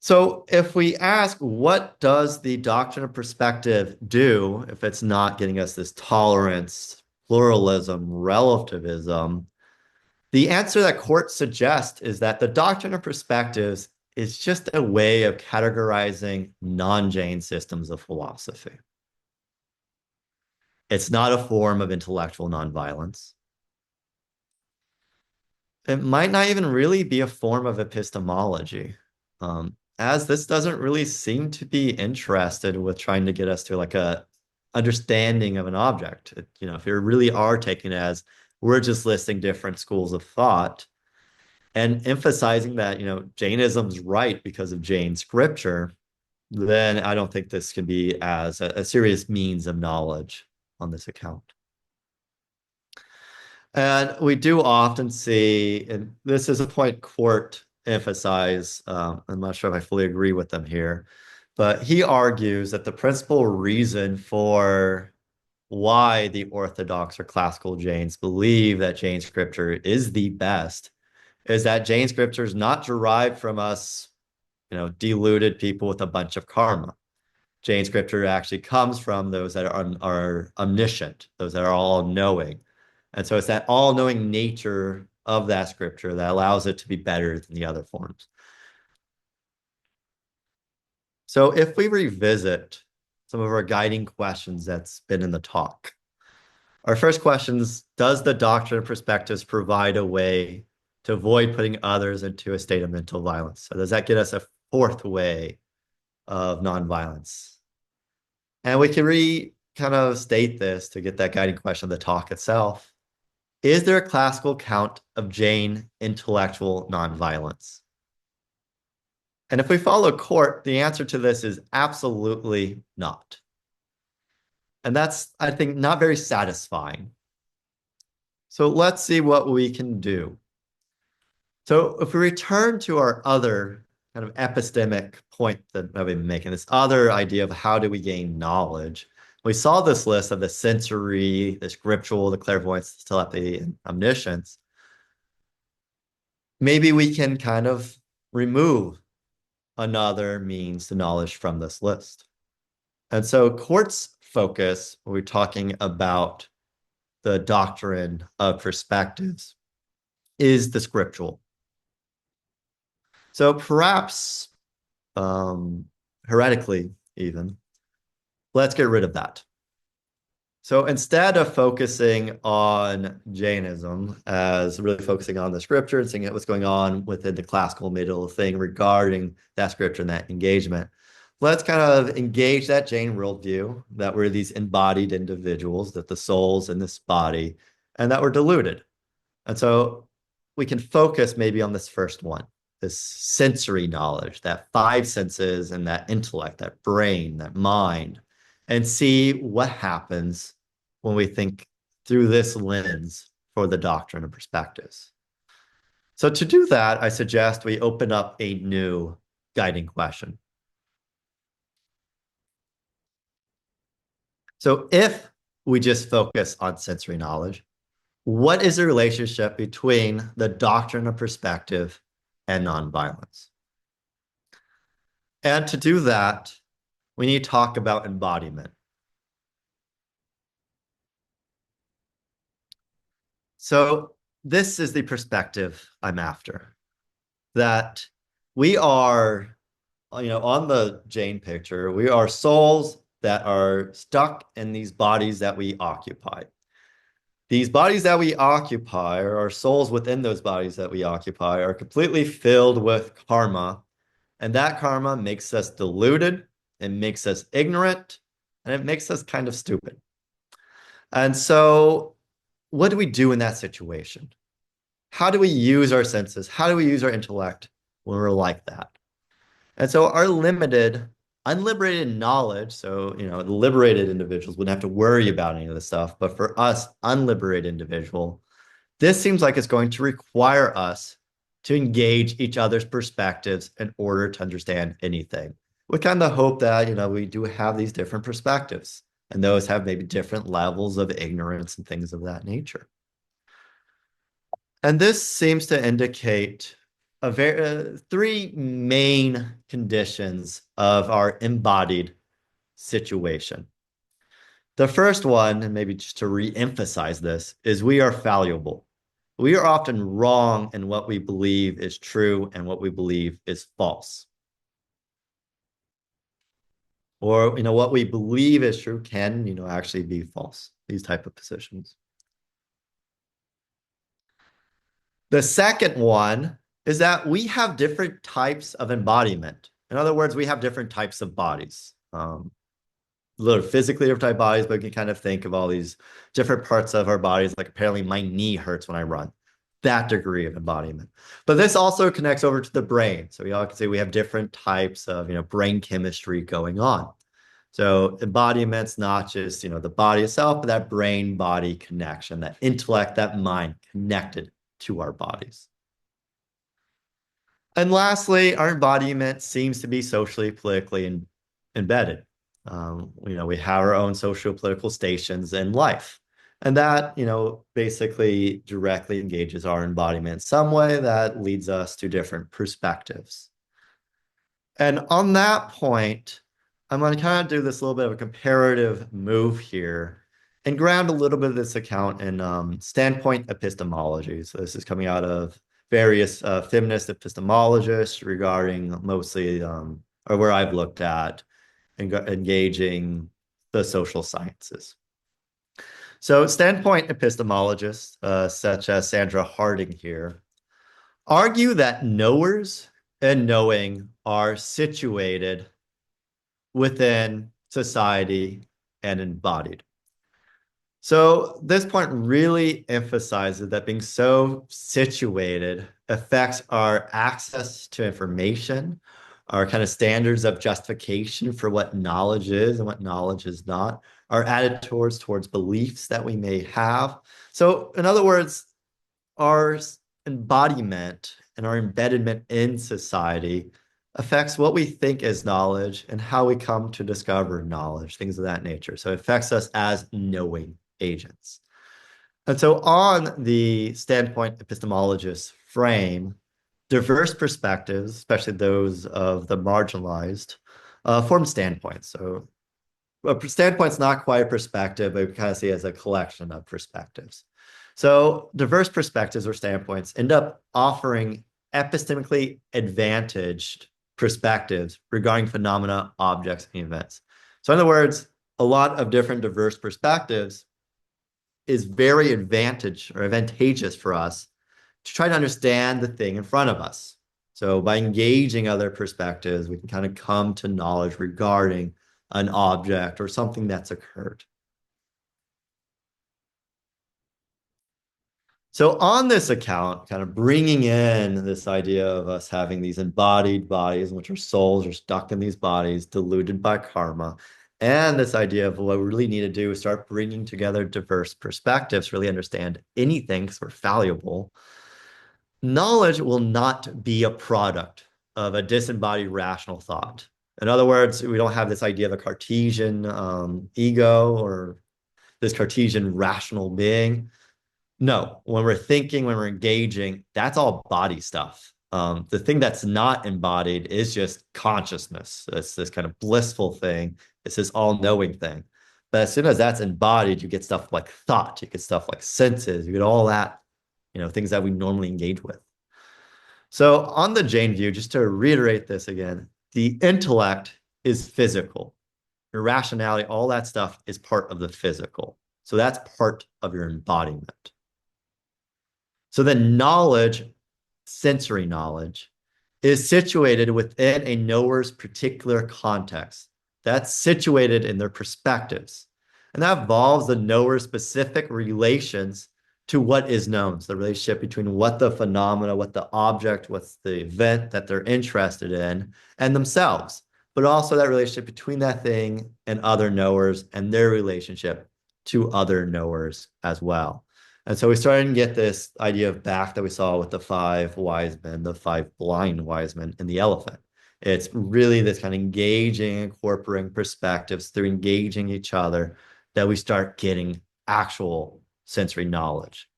So if we ask, what does the doctrine of perspective do if it's not getting us this tolerance, pluralism, relativism? The answer that courts suggest is that the doctrine of perspectives is just a way of categorizing non-Jain systems of philosophy. It's not a form of intellectual nonviolence. It might not even really be a form of epistemology, as this doesn't really seem to be interested with trying to get us to a understanding of an object. If you really are taking it as we're just listing different schools of thought and emphasizing that, Jainism's right because of Jain scripture, then I don't think this can be as a serious means of knowledge on this account. And we do often see, and this is a point Court emphasize, I'm not sure if I fully agree with them here, but he argues that the principal reason for why the Orthodox or classical Jains believe that Jain scripture is the best is that Jain scripture is not derived from us, deluded people with a bunch of karma. Jain scripture actually comes from those that are omniscient, those that are all-knowing. And so it's that all-knowing nature of that scripture that allows it to be better than the other forms. So if we revisit some of our guiding questions that's been in the talk, our first question is, does the doctrine of perspectives provide a way to avoid putting others into a state of mental violence? So does that get us a fourth way of nonviolence? And we can kind of state this to get that guiding question of the talk itself. Is there a classical count of Jain intellectual nonviolence? And if we follow Court, the answer to this is absolutely not. And that's, I think, not very satisfying. So let's see what we can do. So if we return to our other kind of epistemic point that I've been making, this other idea of how do we gain knowledge, we saw this list of the sensory, the scriptural, the clairvoyance, the telepathy, and omniscience. Maybe we can kind of remove another means to knowledge from this list. And so Court's focus, when we're talking about the doctrine of perspectives, is the scriptural. So perhaps heretically even, let's get rid of that. So instead of focusing on Jainism as really focusing on the scripture and seeing what's going on within the classical middle thing regarding that scripture and that engagement, let's kind of engage that Jain worldview that we're these embodied individuals, that the soul's in this body, and that we're deluded. And so we can focus maybe on this first one, this sensory knowledge, that five senses and that intellect, that brain, that mind, and see what happens when we think through this lens for the doctrine of perspectives. So to do that, I suggest we open up a new guiding question. So if we just focus on sensory knowledge, what is the relationship between the doctrine of perspective and nonviolence? And to do that, we need to talk about embodiment. So this is the perspective I'm after, that we are, on the Jain picture, we are souls that are stuck in these bodies that we occupy. These bodies that we occupy, or our souls within those bodies that we occupy, are completely filled with karma, and that karma makes us deluded, it makes us ignorant, and it makes us kind of stupid. And so what do we do in that situation? How do we use our senses? How do we use our intellect when we're like that? And so our limited, unliberated knowledge, so, liberated individuals wouldn't have to worry about any of this stuff. But for us, unliberated individual, this seems like it's going to require us to engage each other's perspectives in order to understand anything. We kind of hope that, we do have these different perspectives, and those have maybe different levels of ignorance and things of that nature. And this seems to indicate three main conditions of our embodied situation. The first one, and maybe just to re-emphasize this, is we are fallible. We are often wrong in what we believe is true and what we believe is false. Or, what we believe is true can, actually be false, these type of positions. The second one is that we have different types of embodiment. In other words, we have different types of bodies. Little physically different type bodies, but we can kind of think of all these different parts of our bodies. Like apparently my knee hurts when I run. that degree of embodiment. But this also connects over to the brain. So we all can say we have different types of, brain chemistry going on. So embodiment's not just, the body itself, but that brain-body connection, that intellect, that mind connected to our bodies. And lastly, our embodiment seems to be socially, politically embedded. We have our own socio-political stations in life. And that, basically directly engages our embodiment in some way that leads us to different perspectives. And on that point, I'm going to kind of do this little bit of a comparative move here and ground a little bit of this account in standpoint epistemology. So this is coming out of various feminist epistemologists regarding mostly, or where I've looked at engaging the social sciences. So standpoint epistemologists, such as Sandra Harding here, argue that knowers and knowing are situated within society and embodied. So this point really emphasizes that being so situated affects our access to information, our kind of standards of justification for what knowledge is and what knowledge is not, our attitudes towards beliefs that we may have. So in other words, our embodiment and our embeddedment in society affects what we think is knowledge and how we come to discover knowledge, things of that nature. So it affects us as knowing agents. And so on the standpoint epistemologist frame, diverse perspectives, especially those of the marginalized, form standpoints. So a standpoint's not quite a perspective, but we kind of see it as a collection of perspectives. So diverse perspectives or standpoints end up offering epistemically advantaged perspectives regarding phenomena, objects, and events. So in other words, a lot of different diverse perspectives is very advantageous for us to try to understand the thing in front of us. So by engaging other perspectives, we can kind of come to knowledge regarding an object or something that's occurred. So on this account, kind of bringing in this idea of us having these embodied bodies in which our souls are stuck in these bodies, deluded by karma, and this idea of what we really need to do is start bringing together diverse perspectives, really understand anything because we're fallible. Knowledge will not be a product of a disembodied rational thought. In other words, we don't have this idea of a Cartesian ego or this Cartesian rational being. No, when we're thinking, when we're engaging, that's all body stuff. The thing that's not embodied is just consciousness. It's this kind of blissful thing. It's this all-knowing thing. But as soon as that's embodied, you get stuff like thought, you get stuff like senses, you get all that, things that we normally engage with. So on the Jain view, just to reiterate this again, the intellect is physical. Your rationality, all that stuff is part of the physical. So that's part of your embodiment. So then knowledge, sensory knowledge, is situated within a knower's particular context. That's situated in their perspectives. And that involves the knower's specific relations to what is known. So the relationship between what the phenomena, what the object, what's the event that they're interested in, and themselves. But also that relationship between that thing and other knowers and their relationship to other knowers as well. And so we started to get this idea of back that we saw with the 5 wise men, the 5 blind wise men, and the elephant. It's really this kind of engaging, incorporating perspectives through engaging each other that we start getting actual sensory knowledge.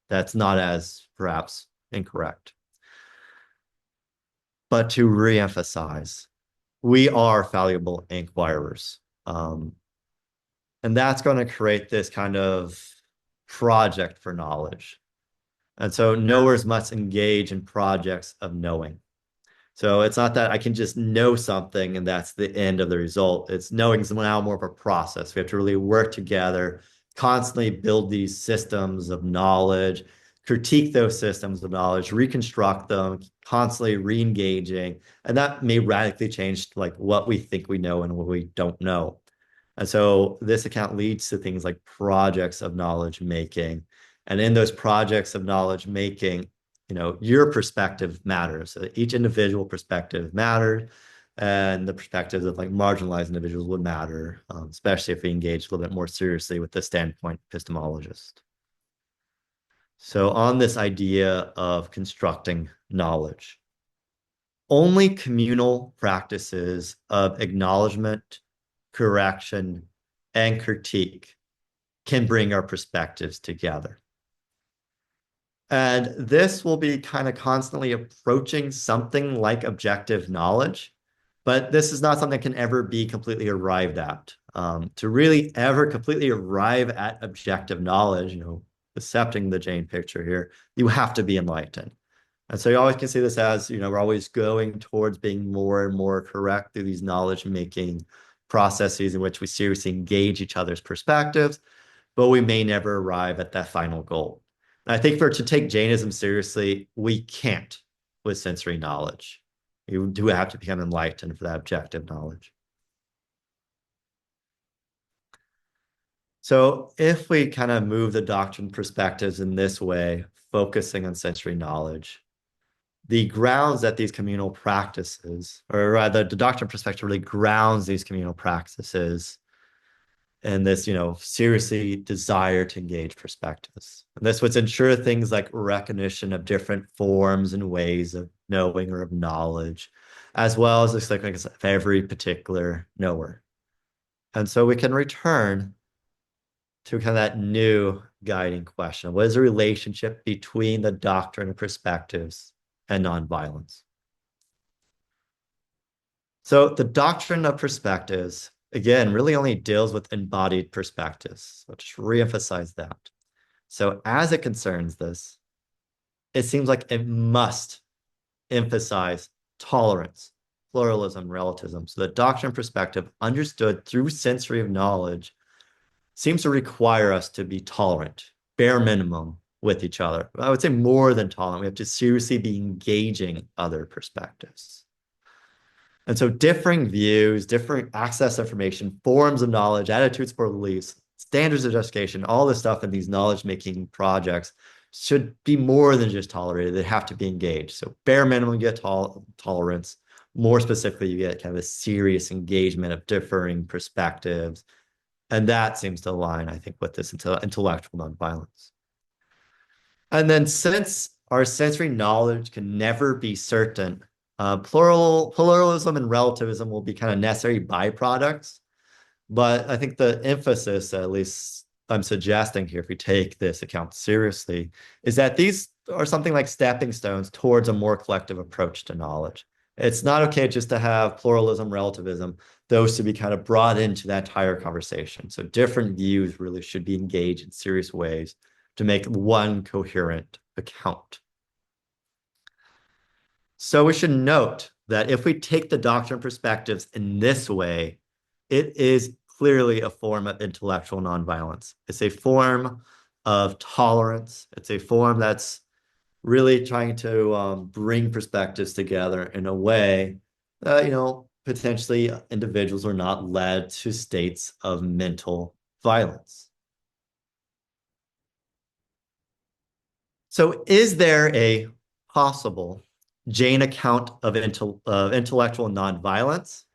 That's not as perhaps incorrect. But to reemphasize, we are fallible inquirers. And that's going to create this kind of project for knowledge. And so knowers must engage in projects of knowing. So it's not that I can just know something and that's the end of the result. It's knowing is now more of a process. We have to really work together, constantly build these systems of knowledge, critique those systems of knowledge, reconstruct them, constantly re-engaging. And that may radically change like what we think we know and what we don't know. And so this account leads to things like projects of knowledge making. And in those projects of knowledge making, your perspective matters. So each individual perspective mattered, and the perspectives of like marginalized individuals would matter, especially if we engage a little bit more seriously with the standpoint epistemologist. So on this idea of constructing knowledge, only communal practices of acknowledgement, correction, and critique can bring our perspectives together. And this will be kind of constantly approaching something like objective knowledge, but this is not something that can ever be completely arrived at. To really ever completely arrive at objective knowledge, accepting the Jain picture here, you have to be enlightened. And so you always can see this as, we're always going towards being more and more correct through these knowledge-making processes in which we seriously engage each other's perspectives, but we may never arrive at that final goal. And I think to take Jainism seriously, we can't with sensory knowledge. You do have to become enlightened for that objective knowledge. So if we kind of move the doctrine perspectives in this way, focusing on sensory knowledge, the grounds that these communal practices, or rather the doctrine perspective really grounds these communal practices in this, seriously desire to engage perspectives. And this would ensure things like recognition of different forms and ways of knowing or of knowledge, as well as this like of every particular knower. And so we can return to kind of that new guiding question. What is the relationship between the doctrine of perspectives and nonviolence? So the doctrine of perspectives, again, really only deals with embodied perspectives. So just reemphasize that. So as it concerns this, it seems like it must emphasize tolerance, pluralism, relativism. So the doctrine of perspective, understood through sensory of knowledge, seems to require us to be tolerant, bare minimum, with each other. I would say more than tolerant. We have to seriously be engaging other perspectives. And so differing views, different access to information, forms of knowledge, attitudes for beliefs, standards of justification, all this stuff in these knowledge-making projects should be more than just tolerated. They have to be engaged. So bare minimum, you get tolerance. More specifically, you get kind of a serious engagement of differing perspectives. And that seems to align, I think, with this intellectual nonviolence. And then since our sensory knowledge can never be certain, pluralism and relativism will be kind of necessary byproducts. But I think the emphasis, at least I'm suggesting here, if we take this account seriously, is that these are something like stepping stones towards a more collective approach to knowledge. It's not okay just to have pluralism, relativism, those to be kind of brought into that entire conversation. So different views really should be engaged in serious ways to make one coherent account. So we should note that if we take the doctrine perspectives in this way, it is clearly a form of intellectual nonviolence. It's a form of tolerance. It's a form that's really trying to bring perspectives together in a way that, potentially individuals are not led to states of mental violence. So is there a possible Jain account of intellectual nonviolence?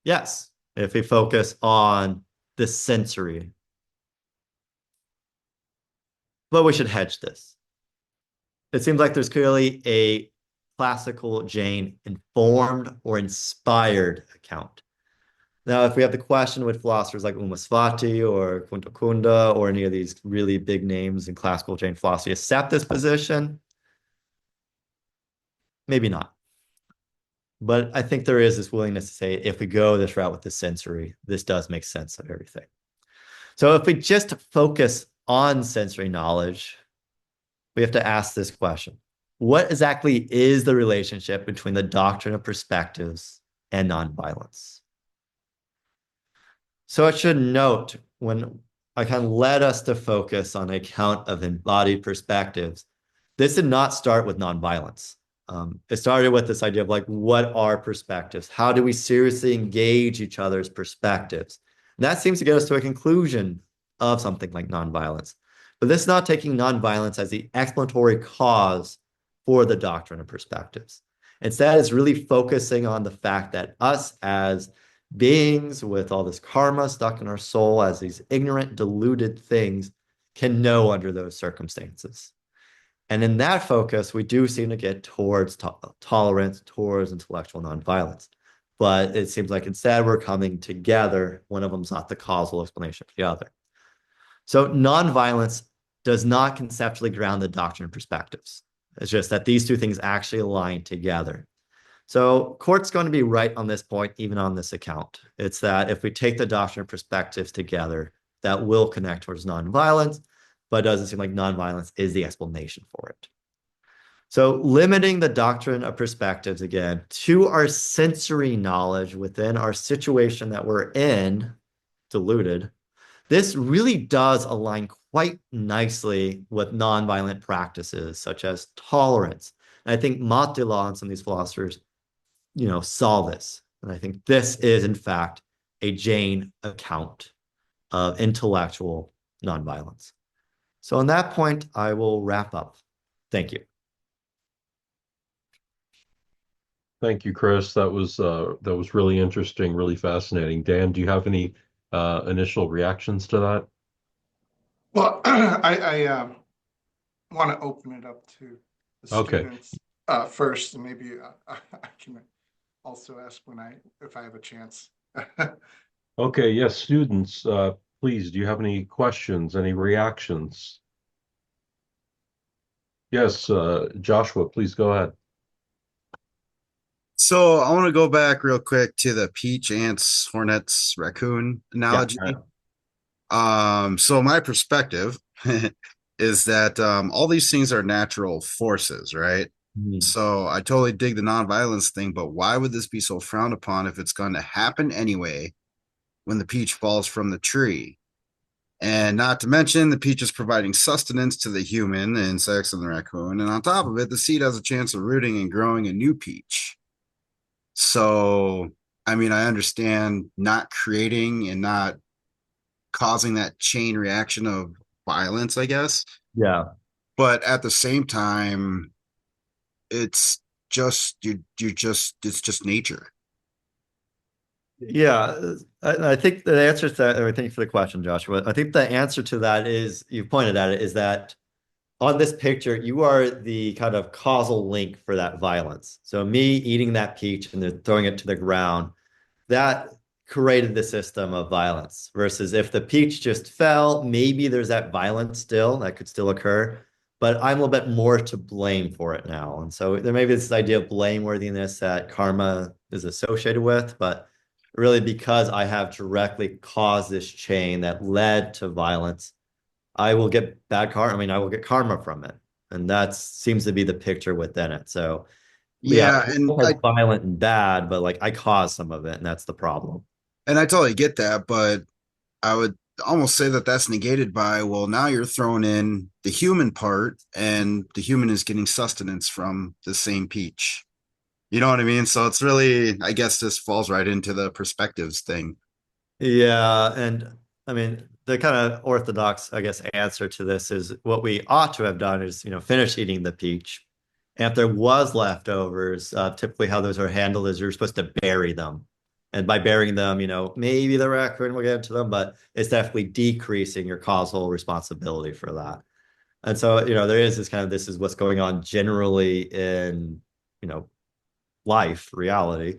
Yes, if we focus on the sensory. But we should hedge this. It seems like there's clearly a classical Jain informed or inspired account. Now, if we have the question with philosophers like Umaswati or Kunta Kunda or any of these really big names in classical Jain philosophy accept this position, maybe not. But I think there is this willingness to say, if we go this route with the sensory, this does make sense of everything. So if we just focus on sensory knowledge, we have to ask this question. What exactly is the relationship between the doctrine of perspectives and nonviolence? So it should note, when I kind of led us to focus on an account of embodied perspectives, this did not start with nonviolence. It started with this idea of like, what are perspectives? How do we seriously engage each other's perspectives? And that seems to get us to a conclusion of something like nonviolence. But this is not taking nonviolence as the explanatory cause for the doctrine of perspectives. Instead, it's really focusing on the fact that us as beings with all this karma stuck in our soul as these ignorant, deluded things can know under those circumstances. And in that focus, we do seem to get towards tolerance, towards intellectual nonviolence. But it seems like instead we're coming together. One of them's not the causal explanation for the other. So nonviolence does not conceptually ground the doctrine of perspectives. It's just that these two things actually align together. So court's going to be right on this point, even on this account. It's that if we take the doctrine of perspectives together, that will connect towards nonviolence, but it doesn't seem like nonviolence is the explanation for it. So limiting the doctrine of perspectives, again, to our sensory knowledge within our situation that we're in, deluded, this really does align quite nicely with nonviolent practices such as tolerance. And I think Mattila and some of these philosophers, saw this. And I think this is, in fact, a Jain account of intellectual nonviolence. So on that point, I will wrap up. Thank you. Thank you, Chris. That was really interesting, really fascinating. Dan, do you have any initial reactions to that? Well, I want to open it up to the students first, and maybe I can also ask if I have a chance. Okay, yes, students, please, do you have any questions, any reactions? Yes, Joshua, please go ahead. So I want to go back real quick to the peach, ants, hornets, raccoon analogy. Yeah. So my perspective is that all these things are natural forces, right? So I totally dig the nonviolence thing, but why would this be so frowned upon if it's going to happen anyway when the peach falls from the tree? And not to mention, the peach is providing sustenance to the human, the insects, and the raccoon. And on top of it, the seed has a chance of rooting and growing a new peach. So, I mean, I understand not creating and not causing that chain reaction of violence, I guess. Yeah. But at the same time, it's just it's just nature. Yeah, I think the answer to that, or thank you for the question, Joshua. I think the answer to that is, you pointed at it, is that on this picture, you are the kind of causal link for that violence. So me eating that peach and then throwing it to the ground, that created the system of violence. Versus if the peach just fell, maybe there's that violence still that could still occur, but I'm a little bit more to blame for it now. And so there may be this idea of blameworthiness that karma is associated with, but really because I have directly caused this chain that led to violence, I will get bad karma. I mean, I will get karma from it. And that seems to be the picture within it. So yeah, and it's violent and bad, but like I caused some of it, and that's the problem. And I totally get that, but I would almost say that that's negated by, well, now you're throwing in the human part, and the human is getting sustenance from the same peach. You know what I mean? So it's really, I guess this falls right into the perspectives thing. Yeah, and I mean, the kind of orthodox, I guess, answer to this is what we ought to have done is, finish eating the peach. And if there was leftovers, typically how those are handled is you're supposed to bury them. And by burying them, maybe the raccoon will get into them, but it's definitely decreasing your causal responsibility for that. And so, there is this is what's going on generally in, life, reality.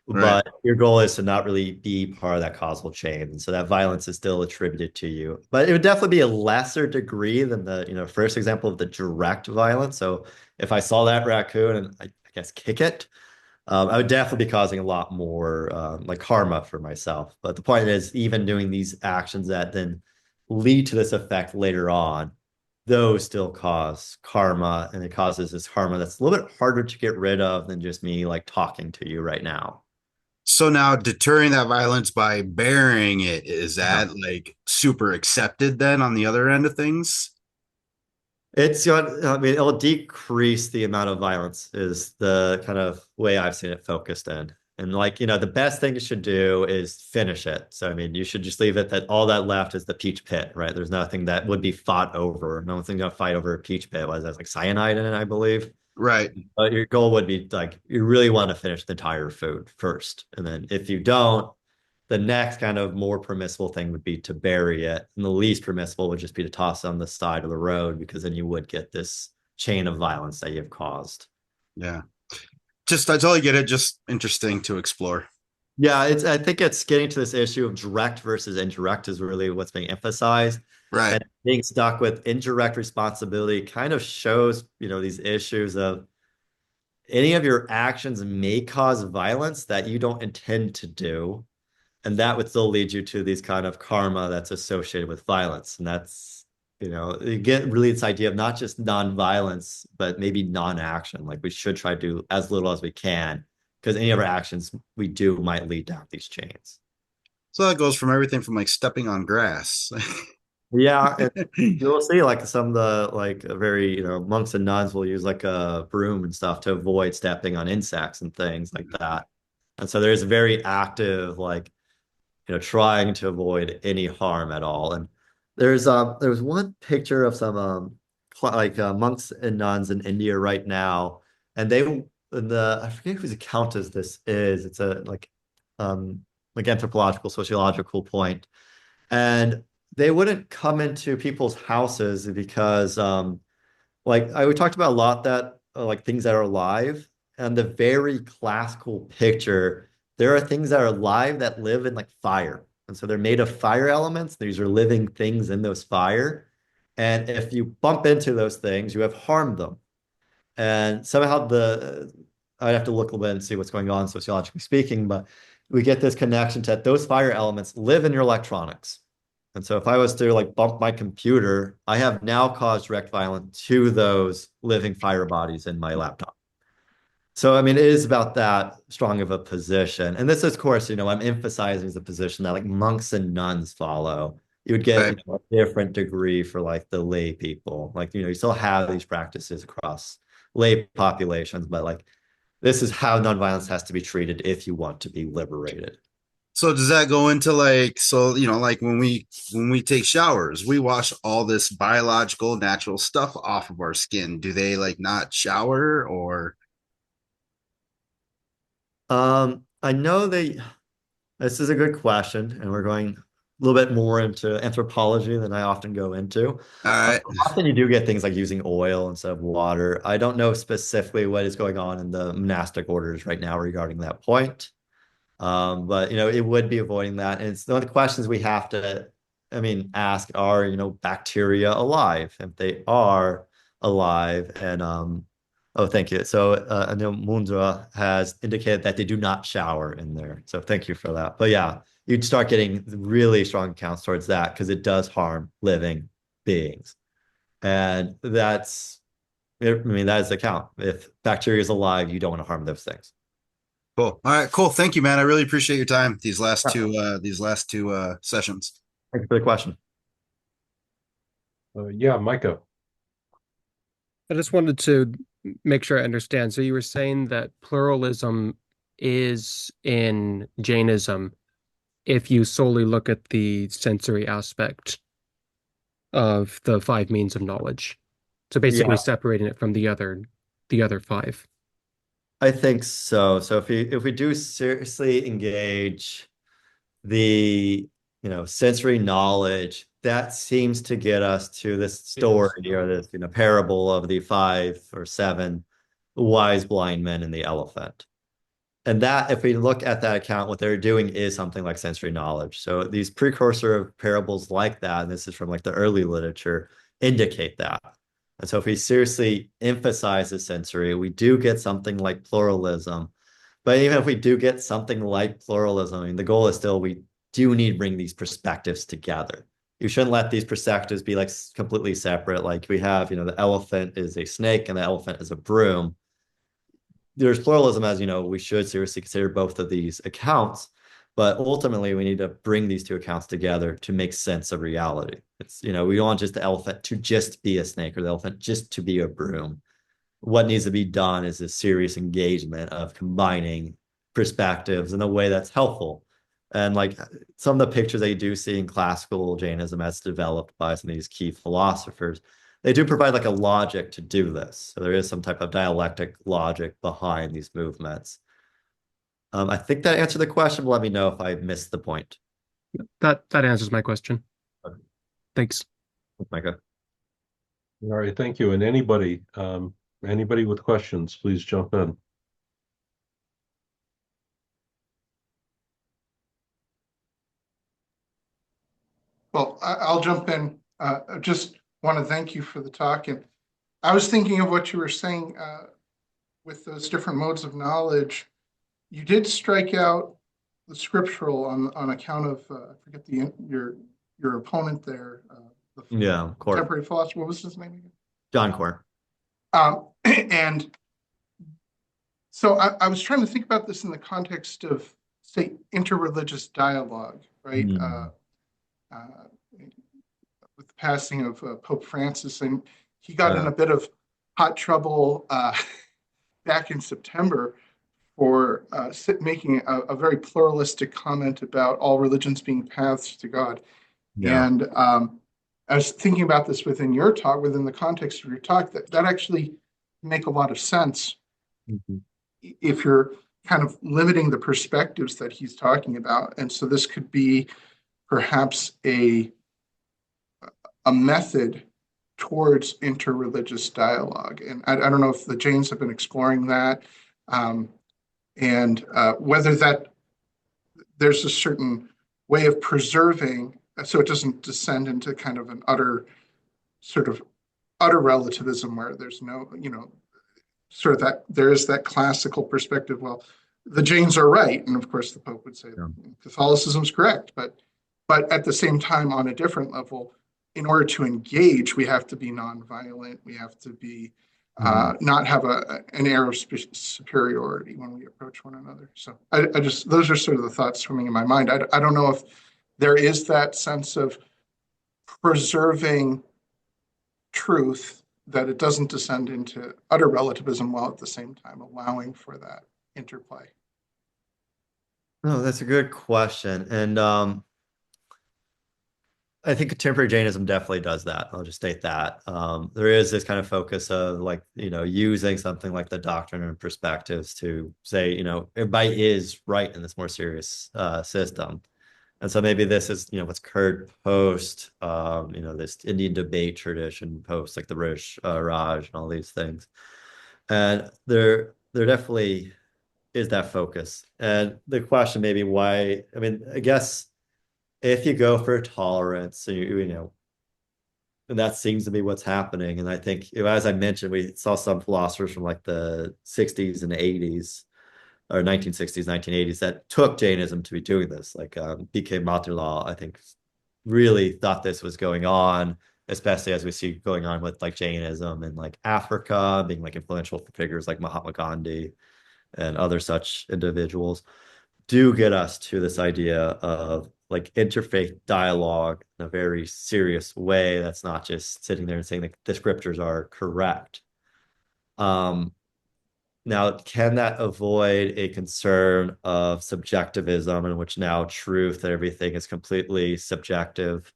Right. But your goal is to not really be part of that causal chain. And so that violence is still attributed to you. But it would definitely be a lesser degree than the, first example of the direct violence. So if I saw that raccoon and I guess kick it, I would definitely be causing a lot more like karma for myself. But the point is, even doing these actions that then lead to this effect later on, those still cause karma, and it causes this karma that's a little bit harder to get rid of than just me like talking to you right now. So now deterring that violence by burying it, is that like super accepted then on the other end of things? It'll decrease the amount of violence is the kind of way I've seen it focused in. And like, the best thing you should do is finish it. So, I mean, you should just leave it that all that left is the peach pit, right? There's nothing that would be fought over. No one's going to fight over a peach pit. Was that like cyanide in it, I believe? Right. But your goal would be like, you really want to finish the entire food first. And then if you don't, the next kind of more permissible thing would be to bury it. And the least permissible would just be to toss it on the side of the road, because then you would get this chain of violence that you've caused. Yeah. Just, I totally get it. Just interesting to explore. Yeah, I think it's getting to this issue of direct versus indirect is really what's being emphasized. Right. And being stuck with indirect responsibility kind of shows, these issues of any of your actions may cause violence that you don't intend to do. And that would still lead you to these kind of karma that's associated with violence. And that's, you get really this idea of not just non-violence, but maybe non-action. Like we should try to do as little as we can, because any of our actions we do might lead down these chains. So that goes from everything from like stepping on grass. Yeah, you'll see like some of the like very, monks and nuns will use like a broom and stuff to avoid stepping on insects and things like that. And so there's very active, like, trying to avoid any harm at all. And there's one picture of some monks and nuns in India right now, and I forget whose account this is. It's a like anthropological, sociological point, and they wouldn't come into people's houses because we talked about a lot that like things that are alive, and the very classical picture, there are things that are alive that live in like fire. And so they're made of fire elements. These are living things in those fire. And if you bump into those things, you have harmed them. And somehow I'd have to look a little bit and see what's going on sociologically speaking, but we get this connection to that those fire elements live in your electronics. And so if I was to like bump my computer, I have now caused direct violence to those living fire bodies in my laptop. So, I mean, it is about that strong of a position. And this is, of course, I'm emphasizing the position that like monks and nuns follow. You would get Right. a different degree for like the lay people. Like, you still have these practices across lay populations, but like this is how nonviolence has to be treated if you want to be liberated. So does that go into like, like when we take showers, we wash all this biological natural stuff off of our skin. Do they like not shower or? I know this is a good question, and we're going a little bit more into anthropology than I often go into. All right. Often you do get things like using oil instead of water. I don't know specifically what is going on in the monastic orders right now regarding that point. But it would be avoiding that. And it's one of the questions we have to, ask are, bacteria alive? If they are alive, and oh, thank you. So I know Mundra has indicated that they do not shower in there. So thank you for that. But yeah, you'd start getting really strong accounts towards that because it does harm living beings. And that is the count. If bacteria is alive, you don't want to harm those things. Cool. All right, cool. Thank you, man. I really appreciate your time these last two sessions. Thank you for the question. Yeah, Micah. I just wanted to make sure I understand. So you were saying that pluralism is in Jainism if you solely look at the sensory aspect of the five means of knowledge. So basically separating it from the other five. I think so. So if we do seriously engage the sensory knowledge, that seems to get us to this story or this parable of the 5 or 7 wise blind men and the elephant. And that, if we look at that account, what they're doing is something like sensory knowledge. So these precursor of parables like that, and this is from like the early literature, indicate that. And so if we seriously emphasize the sensory, we do get something like pluralism. But even if we do get something like pluralism, the goal is still we do need to bring these perspectives together. You shouldn't let these perspectives be like completely separate. Like we have, the elephant is a snake and the elephant is a broom. There's pluralism, as we should seriously consider both of these accounts, but ultimately we need to bring these two accounts together to make sense of reality. It's, we don't want just the elephant to just be a snake or the elephant just to be a broom. What needs to be done is a serious engagement of combining perspectives in a way that's helpful. And like some of the pictures that you do see in classical Jainism as developed by some of these key philosophers, they do provide like a logic to do this. So there is some type of dialectic logic behind these movements. I think that answered the question, but let me know if I missed the point. That answers my question. Okay. Thanks. Micah. All right, thank you. And anybody with questions, please jump in. Well, I'll jump in. I just want to thank you for the talk. And I was thinking of what you were saying with those different modes of knowledge. You did strike out the scriptural on account of I forget your opponent there, the contemporary philosopher. What was his name again? John Core. And so I was trying to think about this in the context of, say, interreligious dialogue, right? With the passing of Pope Francis, and he got in a bit of hot trouble back in September for making a very pluralistic comment about all religions being paths to God. Yeah. And I was thinking about this within your talk, within the context of your talk, that actually make a lot of sense if you're kind of limiting the perspectives that he's talking about. And so this could be perhaps a method towards interreligious dialogue. And I don't know if the Jains have been exploring that, and whether that there's a certain way of preserving so it doesn't descend into kind of an utter relativism where there's no, sort of that there is that classical perspective. Well, the Jains are right, and of course the Pope would say Catholicism is correct, but at the same time, on a different level, in order to engage, we have to be nonviolent. We have to be not have an air of superiority when we approach one another. So I just those are sort of the thoughts swimming in my mind. I don't know if there is that sense of preserving truth, that it doesn't descend into utter relativism while at the same time allowing for that interplay. No, that's a good question. And I think contemporary Jainism definitely does that. I'll just state that. There is this kind of focus of like, using something like the doctrine and perspectives to say, everybody is right in this more serious system. And so maybe this is, what's occurred post, this Indian debate tradition post, like the British Raj and all these things. And there definitely is that focus. And the question maybe why, I guess if you go for tolerance, and that seems to be what's happening. And I think, as I mentioned, we saw some philosophers from like the 60s and 80s, or 1960s, 1980s, that took Jainism to be doing this. Like B.K. Mathurlal, I think, really thought this was going on, especially as we see going on with like Jainism in like Africa, being like influential figures like Mahatma Gandhi and other such individuals do get us to this idea of like interfaith dialogue in a very serious way. That's not just sitting there and saying like the scriptures are correct. Now, can that avoid a concern of subjectivism in which now truth and everything is completely subjective?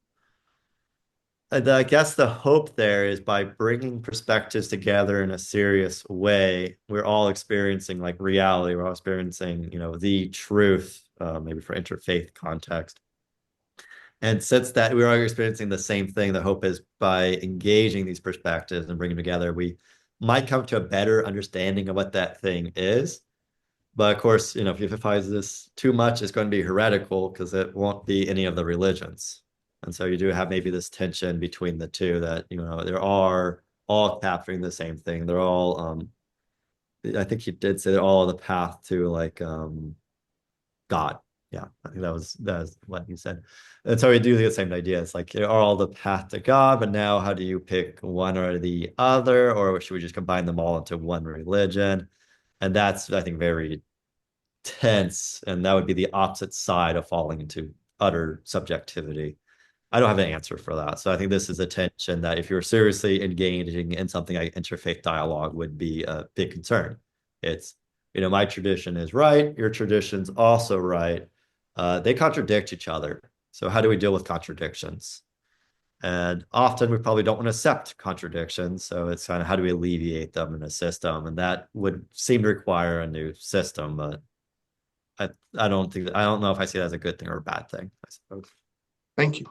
And I guess the hope there is by bringing perspectives together in a serious way, we're all experiencing like reality. We're all experiencing, the truth, maybe for interfaith context. And since that we're all experiencing the same thing, the hope is by engaging these perspectives and bringing them together, we might come to a better understanding of what that thing is. But of course, if you emphasize this too much, it's going to be heretical because it won't be any of the religions. And so you do have maybe this tension between the two that, they are all capturing the same thing. They're all, I think he did say they're all on the path to like God. Yeah, I think that was what he said. And so we do the same idea. It's like they're all the path to God, but now how do you pick one or the other, or should we just combine them all into one religion? And that's, I think, very tense, and that would be the opposite side of falling into utter subjectivity. I don't have an answer for that. So I think this is a tension that if you're seriously engaging in something like interfaith dialogue would be a big concern. It's, my tradition is right, your tradition's also right. They contradict each other. So how do we deal with contradictions? And often we probably don't want to accept contradictions. So it's kind of how do we alleviate them in a system? And that would seem to require a new system, but I don't know if I see that as a good thing or a bad thing, I suppose. Thank you.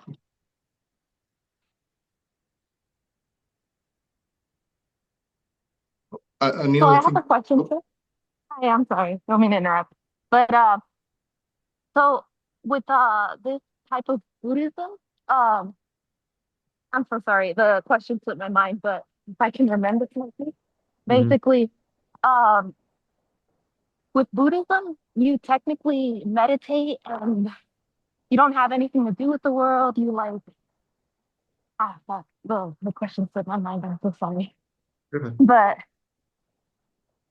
Anil, So I I have think, a question, sir. Hi, I'm sorry, don't mean to interrupt. But so with this type of Buddhism, um, I'm so sorry, the question slipped my mind, but if I can remember correctly, basically, um, with Buddhism, you technically meditate and you don't have anything to do with the world. You like, fuck, the question slipped my mind. I'm so sorry, Mhm. but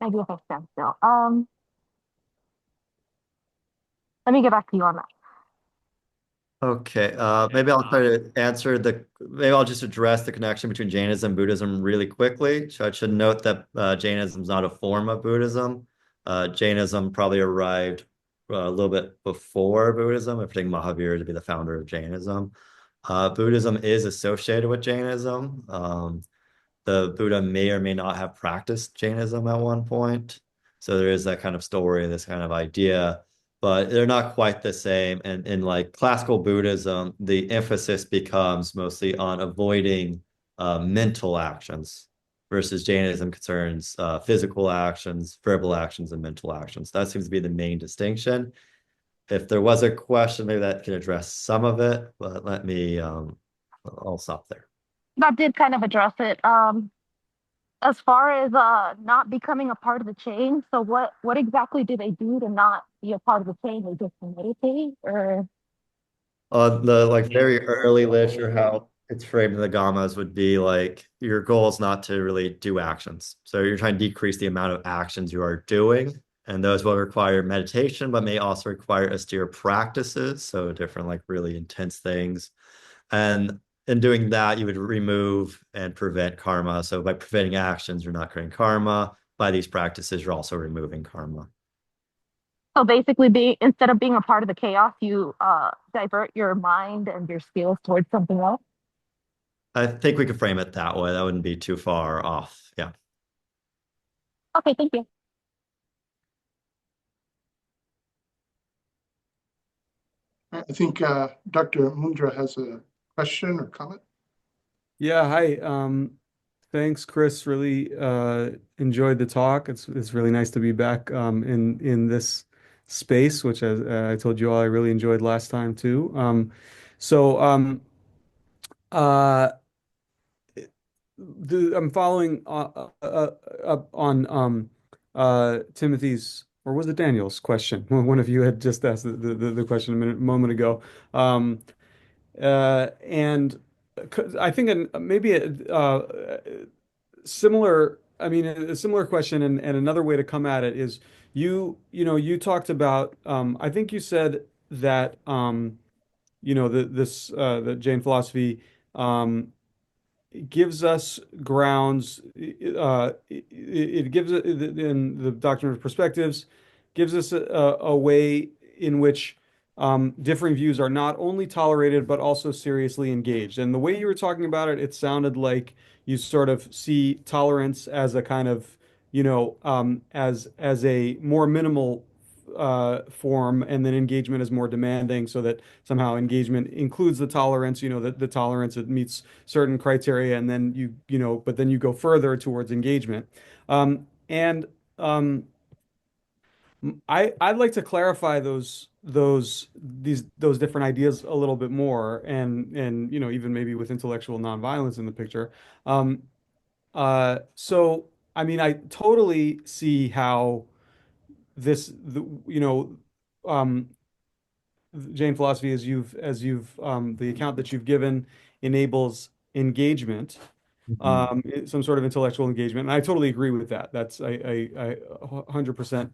maybe if I stand still. Let me get back to you on that. Okay, maybe I'll try to maybe I'll just address the connection between Jainism and Buddhism really quickly. So I should note that Jainism is not a form of Buddhism. Jainism probably arrived a little bit before Buddhism, if taking Mahavir to be the founder of Jainism. Buddhism is associated with Jainism. The Buddha may or may not have practiced Jainism at one point. So there is that kind of story, this kind of idea, but they're not quite the same. And in like classical Buddhism, the emphasis becomes mostly on avoiding mental actions versus Jainism concerns physical actions, verbal actions, and mental actions. That seems to be the main distinction. If there was a question, maybe that can address some of it, but I'll stop there. That did kind of address it. As far as not becoming a part of the chain, so what exactly do they do to not be a part of the chain? They just meditate or The like very early literature, how it's framed in the gammas would be like your goal is not to really do actions. So you're trying to decrease the amount of actions you are doing. And those will require meditation, but may also require austere practices. So different, like really intense things. And in doing that, you would remove and prevent karma. So by preventing actions, you're not creating karma. By these practices, you're also removing karma. so basically be instead of being a part of the chaos, you divert your mind and your skills towards something else. I think we could frame it that way. That wouldn't be too far off. Yeah. Okay, thank you. I think Dr. Mundra has a question or comment. Yeah, hi. Thanks, Chris. Really enjoyed the talk. It's really nice to be back in this space, which I told you all I really enjoyed last time too. So uh, I'm following up on Timothy's, or was it Daniel's question? One of you had just asked the question a moment ago. And I think maybe similar, I mean, a similar question and another way to come at it is you talked about, I think you said that, the Jain philosophy, gives us grounds, it gives it in the doctrine of perspectives, gives us a way in which differing views are not only tolerated but also seriously engaged. And the way you were talking about it, it sounded like you sort of see tolerance as a kind of, as a more minimal form, and then engagement is more demanding, so that somehow engagement includes the tolerance, that the tolerance, it meets certain criteria, and then but then you go further towards engagement. And I'd like to clarify those different ideas a little bit more, and even maybe with intellectual nonviolence in the picture. So I mean, I totally see how um, Jain philosophy, the account that you've given, enables engagement, some sort of intellectual engagement, and I totally agree with that. I 100%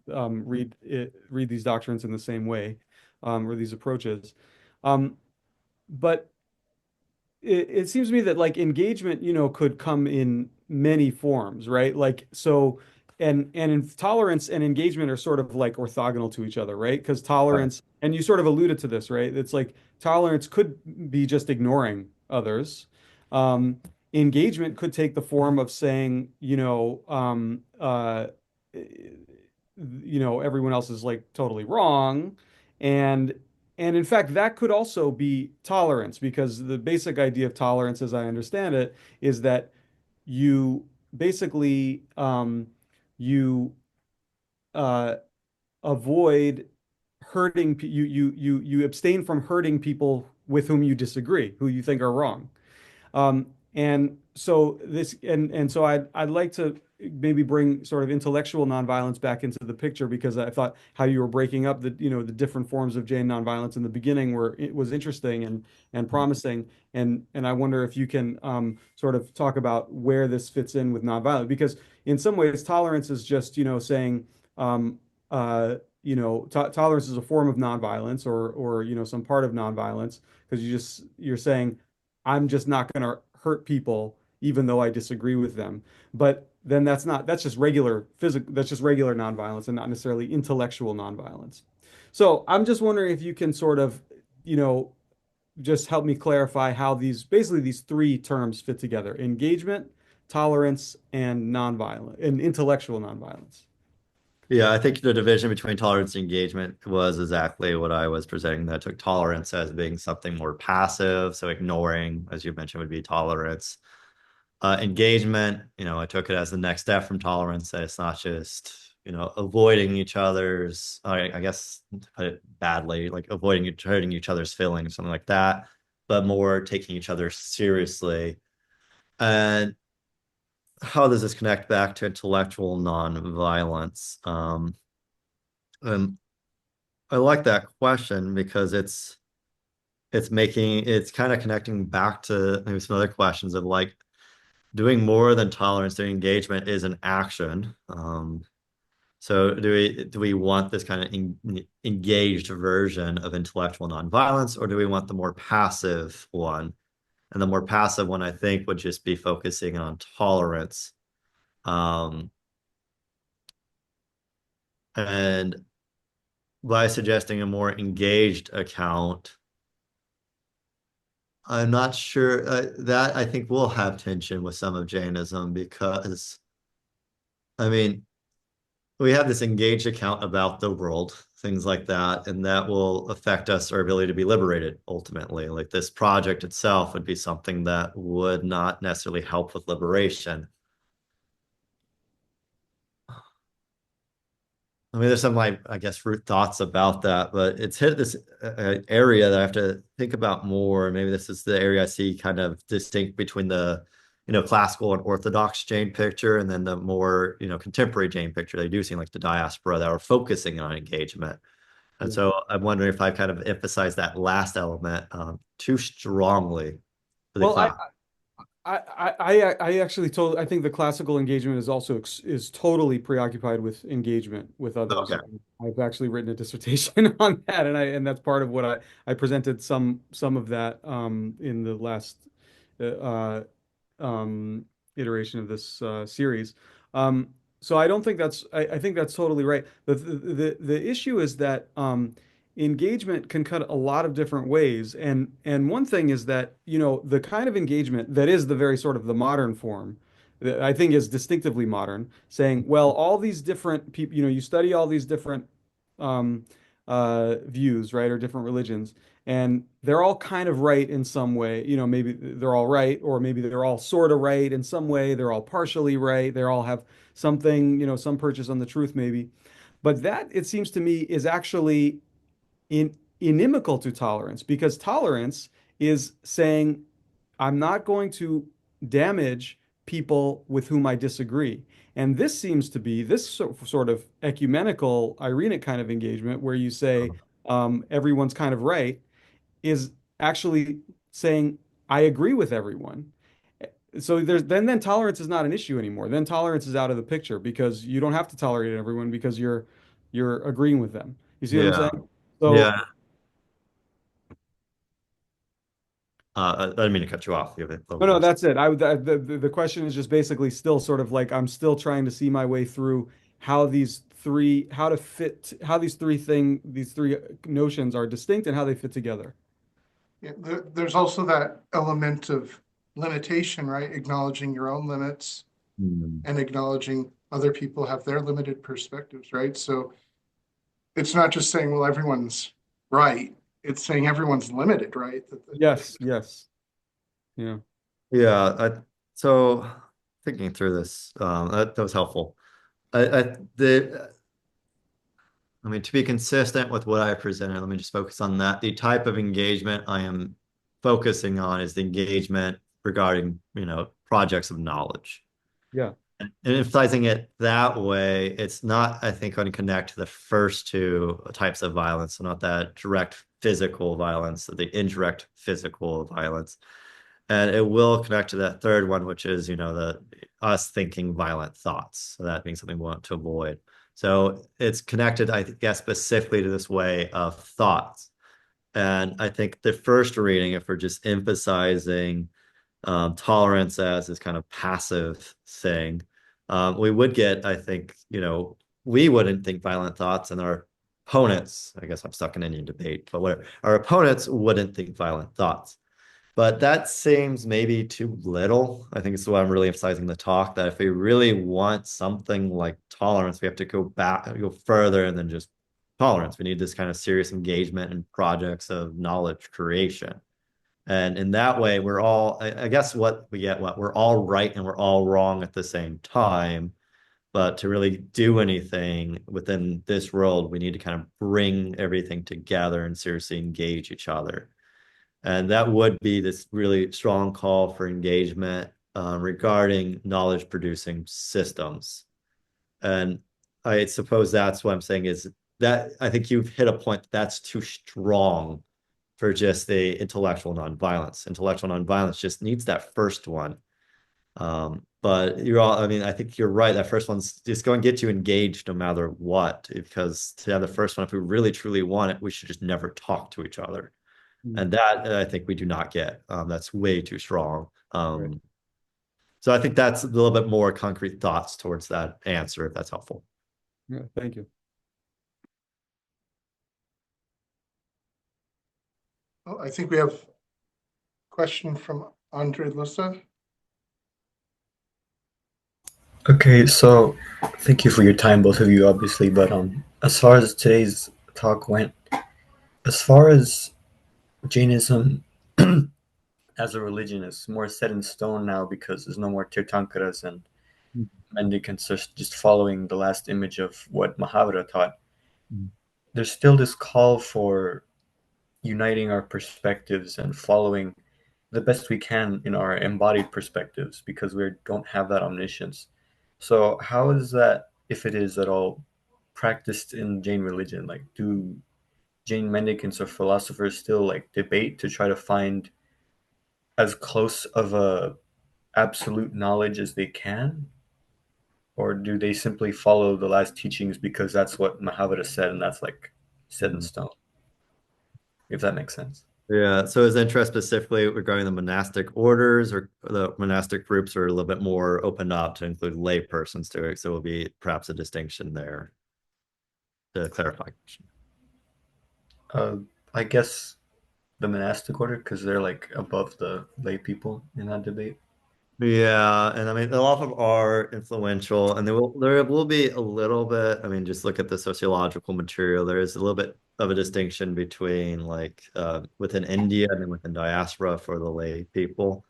read these doctrines in the same way, or these approaches, but it seems to me that like engagement, could come in many forms, right? Like so, and tolerance and engagement are sort of like orthogonal to each other, right? Because tolerance, and you sort of alluded to this, right? It's like tolerance could be just ignoring others. Um, Engagement could take the form of saying, everyone else is like totally wrong, and in fact, that could also be tolerance, because the basic idea of tolerance, as I understand it, is that you basically you uh, avoid you abstain from hurting people with whom you disagree, who you think are wrong. And so I'd like to maybe bring sort of intellectual nonviolence back into the picture, because I thought how you were breaking up the different forms of Jain nonviolence in the beginning it was interesting and promising. And I wonder if you can sort of talk about where this fits in with nonviolence, because in some ways tolerance is just, saying, tolerance is a form of nonviolence, or some part of nonviolence, because you're saying, I'm just not going to hurt people even though I disagree with them. But then that's just regular physical, that's just regular nonviolence, and not necessarily intellectual nonviolence. So I'm just wondering if you can sort of, you know, just help me clarify how these three terms fit together: engagement, tolerance, and nonviolent and intellectual nonviolence. Yeah, I think the division between tolerance and engagement was exactly what I was presenting. That took tolerance as being something more passive. So ignoring, as you mentioned, would be tolerance. Engagement, I took it as the next step from tolerance. That it's not just, avoiding each other's, I guess to put it badly, like avoiding hurting each other's feelings, something like that, but more taking each other seriously. And how does this connect back to intellectual nonviolence? And I like that question because it's kind of connecting back to maybe some other questions of like doing more than tolerance. Doing engagement is an action. So do we want this kind of engaged version of intellectual nonviolence, or do we want the more passive one? And the more passive one, I think, would just be focusing on tolerance. Um, and by suggesting a more engaged account, I'm not sure that I think will have tension with some of Jainism, because, I mean, we have this engaged account about the world, things like that, and that will affect us, our ability to be liberated ultimately. Like this project itself would be something that would not necessarily help with liberation. I mean, there's some like, I guess, root thoughts about that, but it's hit this area that I have to think about more. Maybe this is the area I see kind of distinct between the, classical and Orthodox Jain picture, and then the more, contemporary Jain picture they do seem like the diaspora that are focusing on engagement. And so I'm wondering if I kind of emphasize that last element too strongly for the Well, class. I actually I think the classical engagement is also is totally preoccupied with engagement with others. Okay. I've actually written a dissertation on that, and that's part of what I presented some of that in the last uh, um, iteration of this series. Um, so I don't think I think that's totally right. The issue is that engagement can cut a lot of different ways, and one thing is that the kind of engagement that is the very sort of the modern form that I think is distinctively modern, saying, well, all these different people, you study all these different um, views, right, or different religions, and they're all kind of right in some way. Maybe they're all right, or maybe they're all sort of right in some way. They're all partially right. They all have something, some purchase on the truth, maybe. But that, it seems to me, is actually inimical to tolerance, because tolerance is saying, I'm not going to damage people with whom I disagree. And this seems to be this sort of ecumenical, Irenic kind of engagement where you say everyone's kind of right, is actually saying, I agree with everyone. So then tolerance is not an issue anymore. Then tolerance is out of the picture, because you don't have to tolerate everyone because you're agreeing with them. You see what I'm Yeah. saying? So Yeah. I didn't mean to cut you off. You have a No, no, that's it. The question is just basically still sort of like I'm still trying to see my way through how these three notions are distinct and how they fit together. Yeah, there's also that element of limitation, right? Acknowledging your own limits Hmm. and acknowledging other people have their limited perspectives, right? So it's not just saying, well, everyone's right. It's saying everyone's limited, right? Yes, yes. Yeah. Yeah. So thinking through this, that was helpful. I mean, to be consistent with what I presented, let me just focus on that. The type of engagement I am focusing on is the engagement regarding, projects of knowledge. Yeah. And emphasizing it that way, it's not, I think, going to connect to the first two types of violence, so not that direct physical violence, the indirect physical violence. And it will connect to that third one, which is, the us thinking violent thoughts. So that being something we want to avoid. So it's connected, I guess, specifically to this way of thoughts. And I think the first reading, if we're just emphasizing tolerance as this kind of passive thing, we would get, I think, we wouldn't think violent thoughts, and our opponents, I guess I'm stuck in any debate, but whatever, our opponents wouldn't think violent thoughts. But that seems maybe too little. I think it's why I'm really emphasizing the talk, that if we really want something like tolerance, we have to go further than just tolerance. We need this kind of serious engagement in projects of knowledge creation. And in that way, we're all, I guess what we get, we're all right and we're all wrong at the same time. But to really do anything within this world, we need to kind of bring everything together and seriously engage each other. And that would be this really strong call for engagement regarding knowledge producing systems. And I suppose that's what I'm saying is that I think you've hit a point that's too strong for just the intellectual nonviolence. Intellectual nonviolence just needs that first one. But I mean, I think you're right. That first one's just going to get you engaged no matter what, because to have the first one, if we really truly want it, we should just never talk to each other. And that I think we do not get. That's way too strong. Right. So I think that's a little bit more concrete thoughts towards that answer, if that's helpful. Yeah, thank you. Well, I think we have a question from Andre Lusa. Okay, so thank you for your time, both of you, obviously. But as far as today's talk went, as far as Jainism as a religion is more set in stone now because there's no more Tirthankaras and mendicants are just following the last image of what Mahavira taught. There's still this call for uniting our perspectives and following the best we can in our embodied perspectives because we don't have that omniscience. So how is that, if it is at all, practiced in Jain religion? Like, do Jain mendicants or philosophers still like debate to try to find as close of a absolute knowledge as they can? Or do they simply follow the last teachings because that's what Mahavira said and that's like set in stone? If that makes sense. Yeah. So is interest specifically regarding the monastic orders, or the monastic groups are a little bit more opened up to include lay persons to it? So it will be perhaps a distinction there to clarify. I guess the monastic order because they're like above the lay people in that debate. Yeah, and I mean a lot of them are influential, and there will be a little bit. I mean, just look at the sociological material. There is a little bit of a distinction between like within India and then within diaspora for the lay people,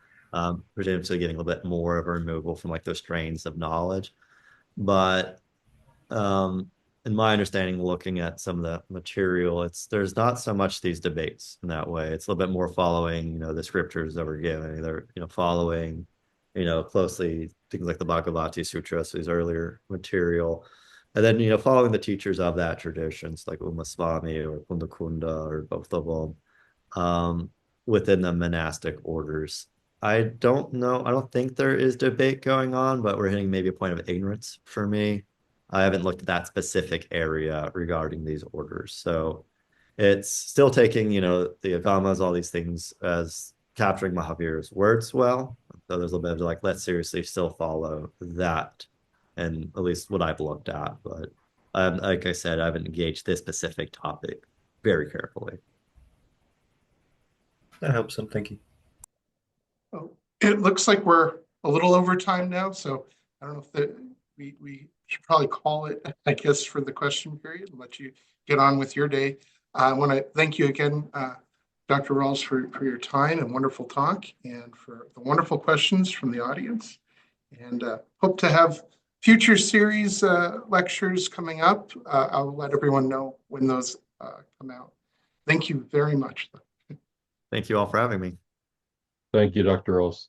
potentially getting a little bit more of a removal from like those strains of knowledge. But in my understanding, looking at some of the material, there's not so much these debates in that way. It's a little bit more following, the scriptures that were given. They're, following, closely things like the Bhagavati Sutra, so these earlier material. And then, following the teachers of that traditions like Umaswami or Kundakunda or both of them within the monastic orders. I don't know. I don't think there is debate going on, but we're hitting maybe a point of ignorance for me. I haven't looked at that specific area regarding these orders. So it's still taking, the agamas, all these things as capturing Mahavir's words well. So there's a little bit of like, let's seriously still follow that, and at least what I've looked at. But like I said, I've engaged this specific topic very carefully. That helps some. Thank you. Oh, it looks like we're a little over time now, so I don't know if we should probably call it, I guess, for the question period and let you get on with your day. I want to thank you again, Dr. Rahlwes, for your time and wonderful talk, and for the wonderful questions from the audience. And hope to have future series lectures coming up. I'll let everyone know when those come out. Thank you very much. Thank you all for having me. Thank you, Dr. Rahlwes.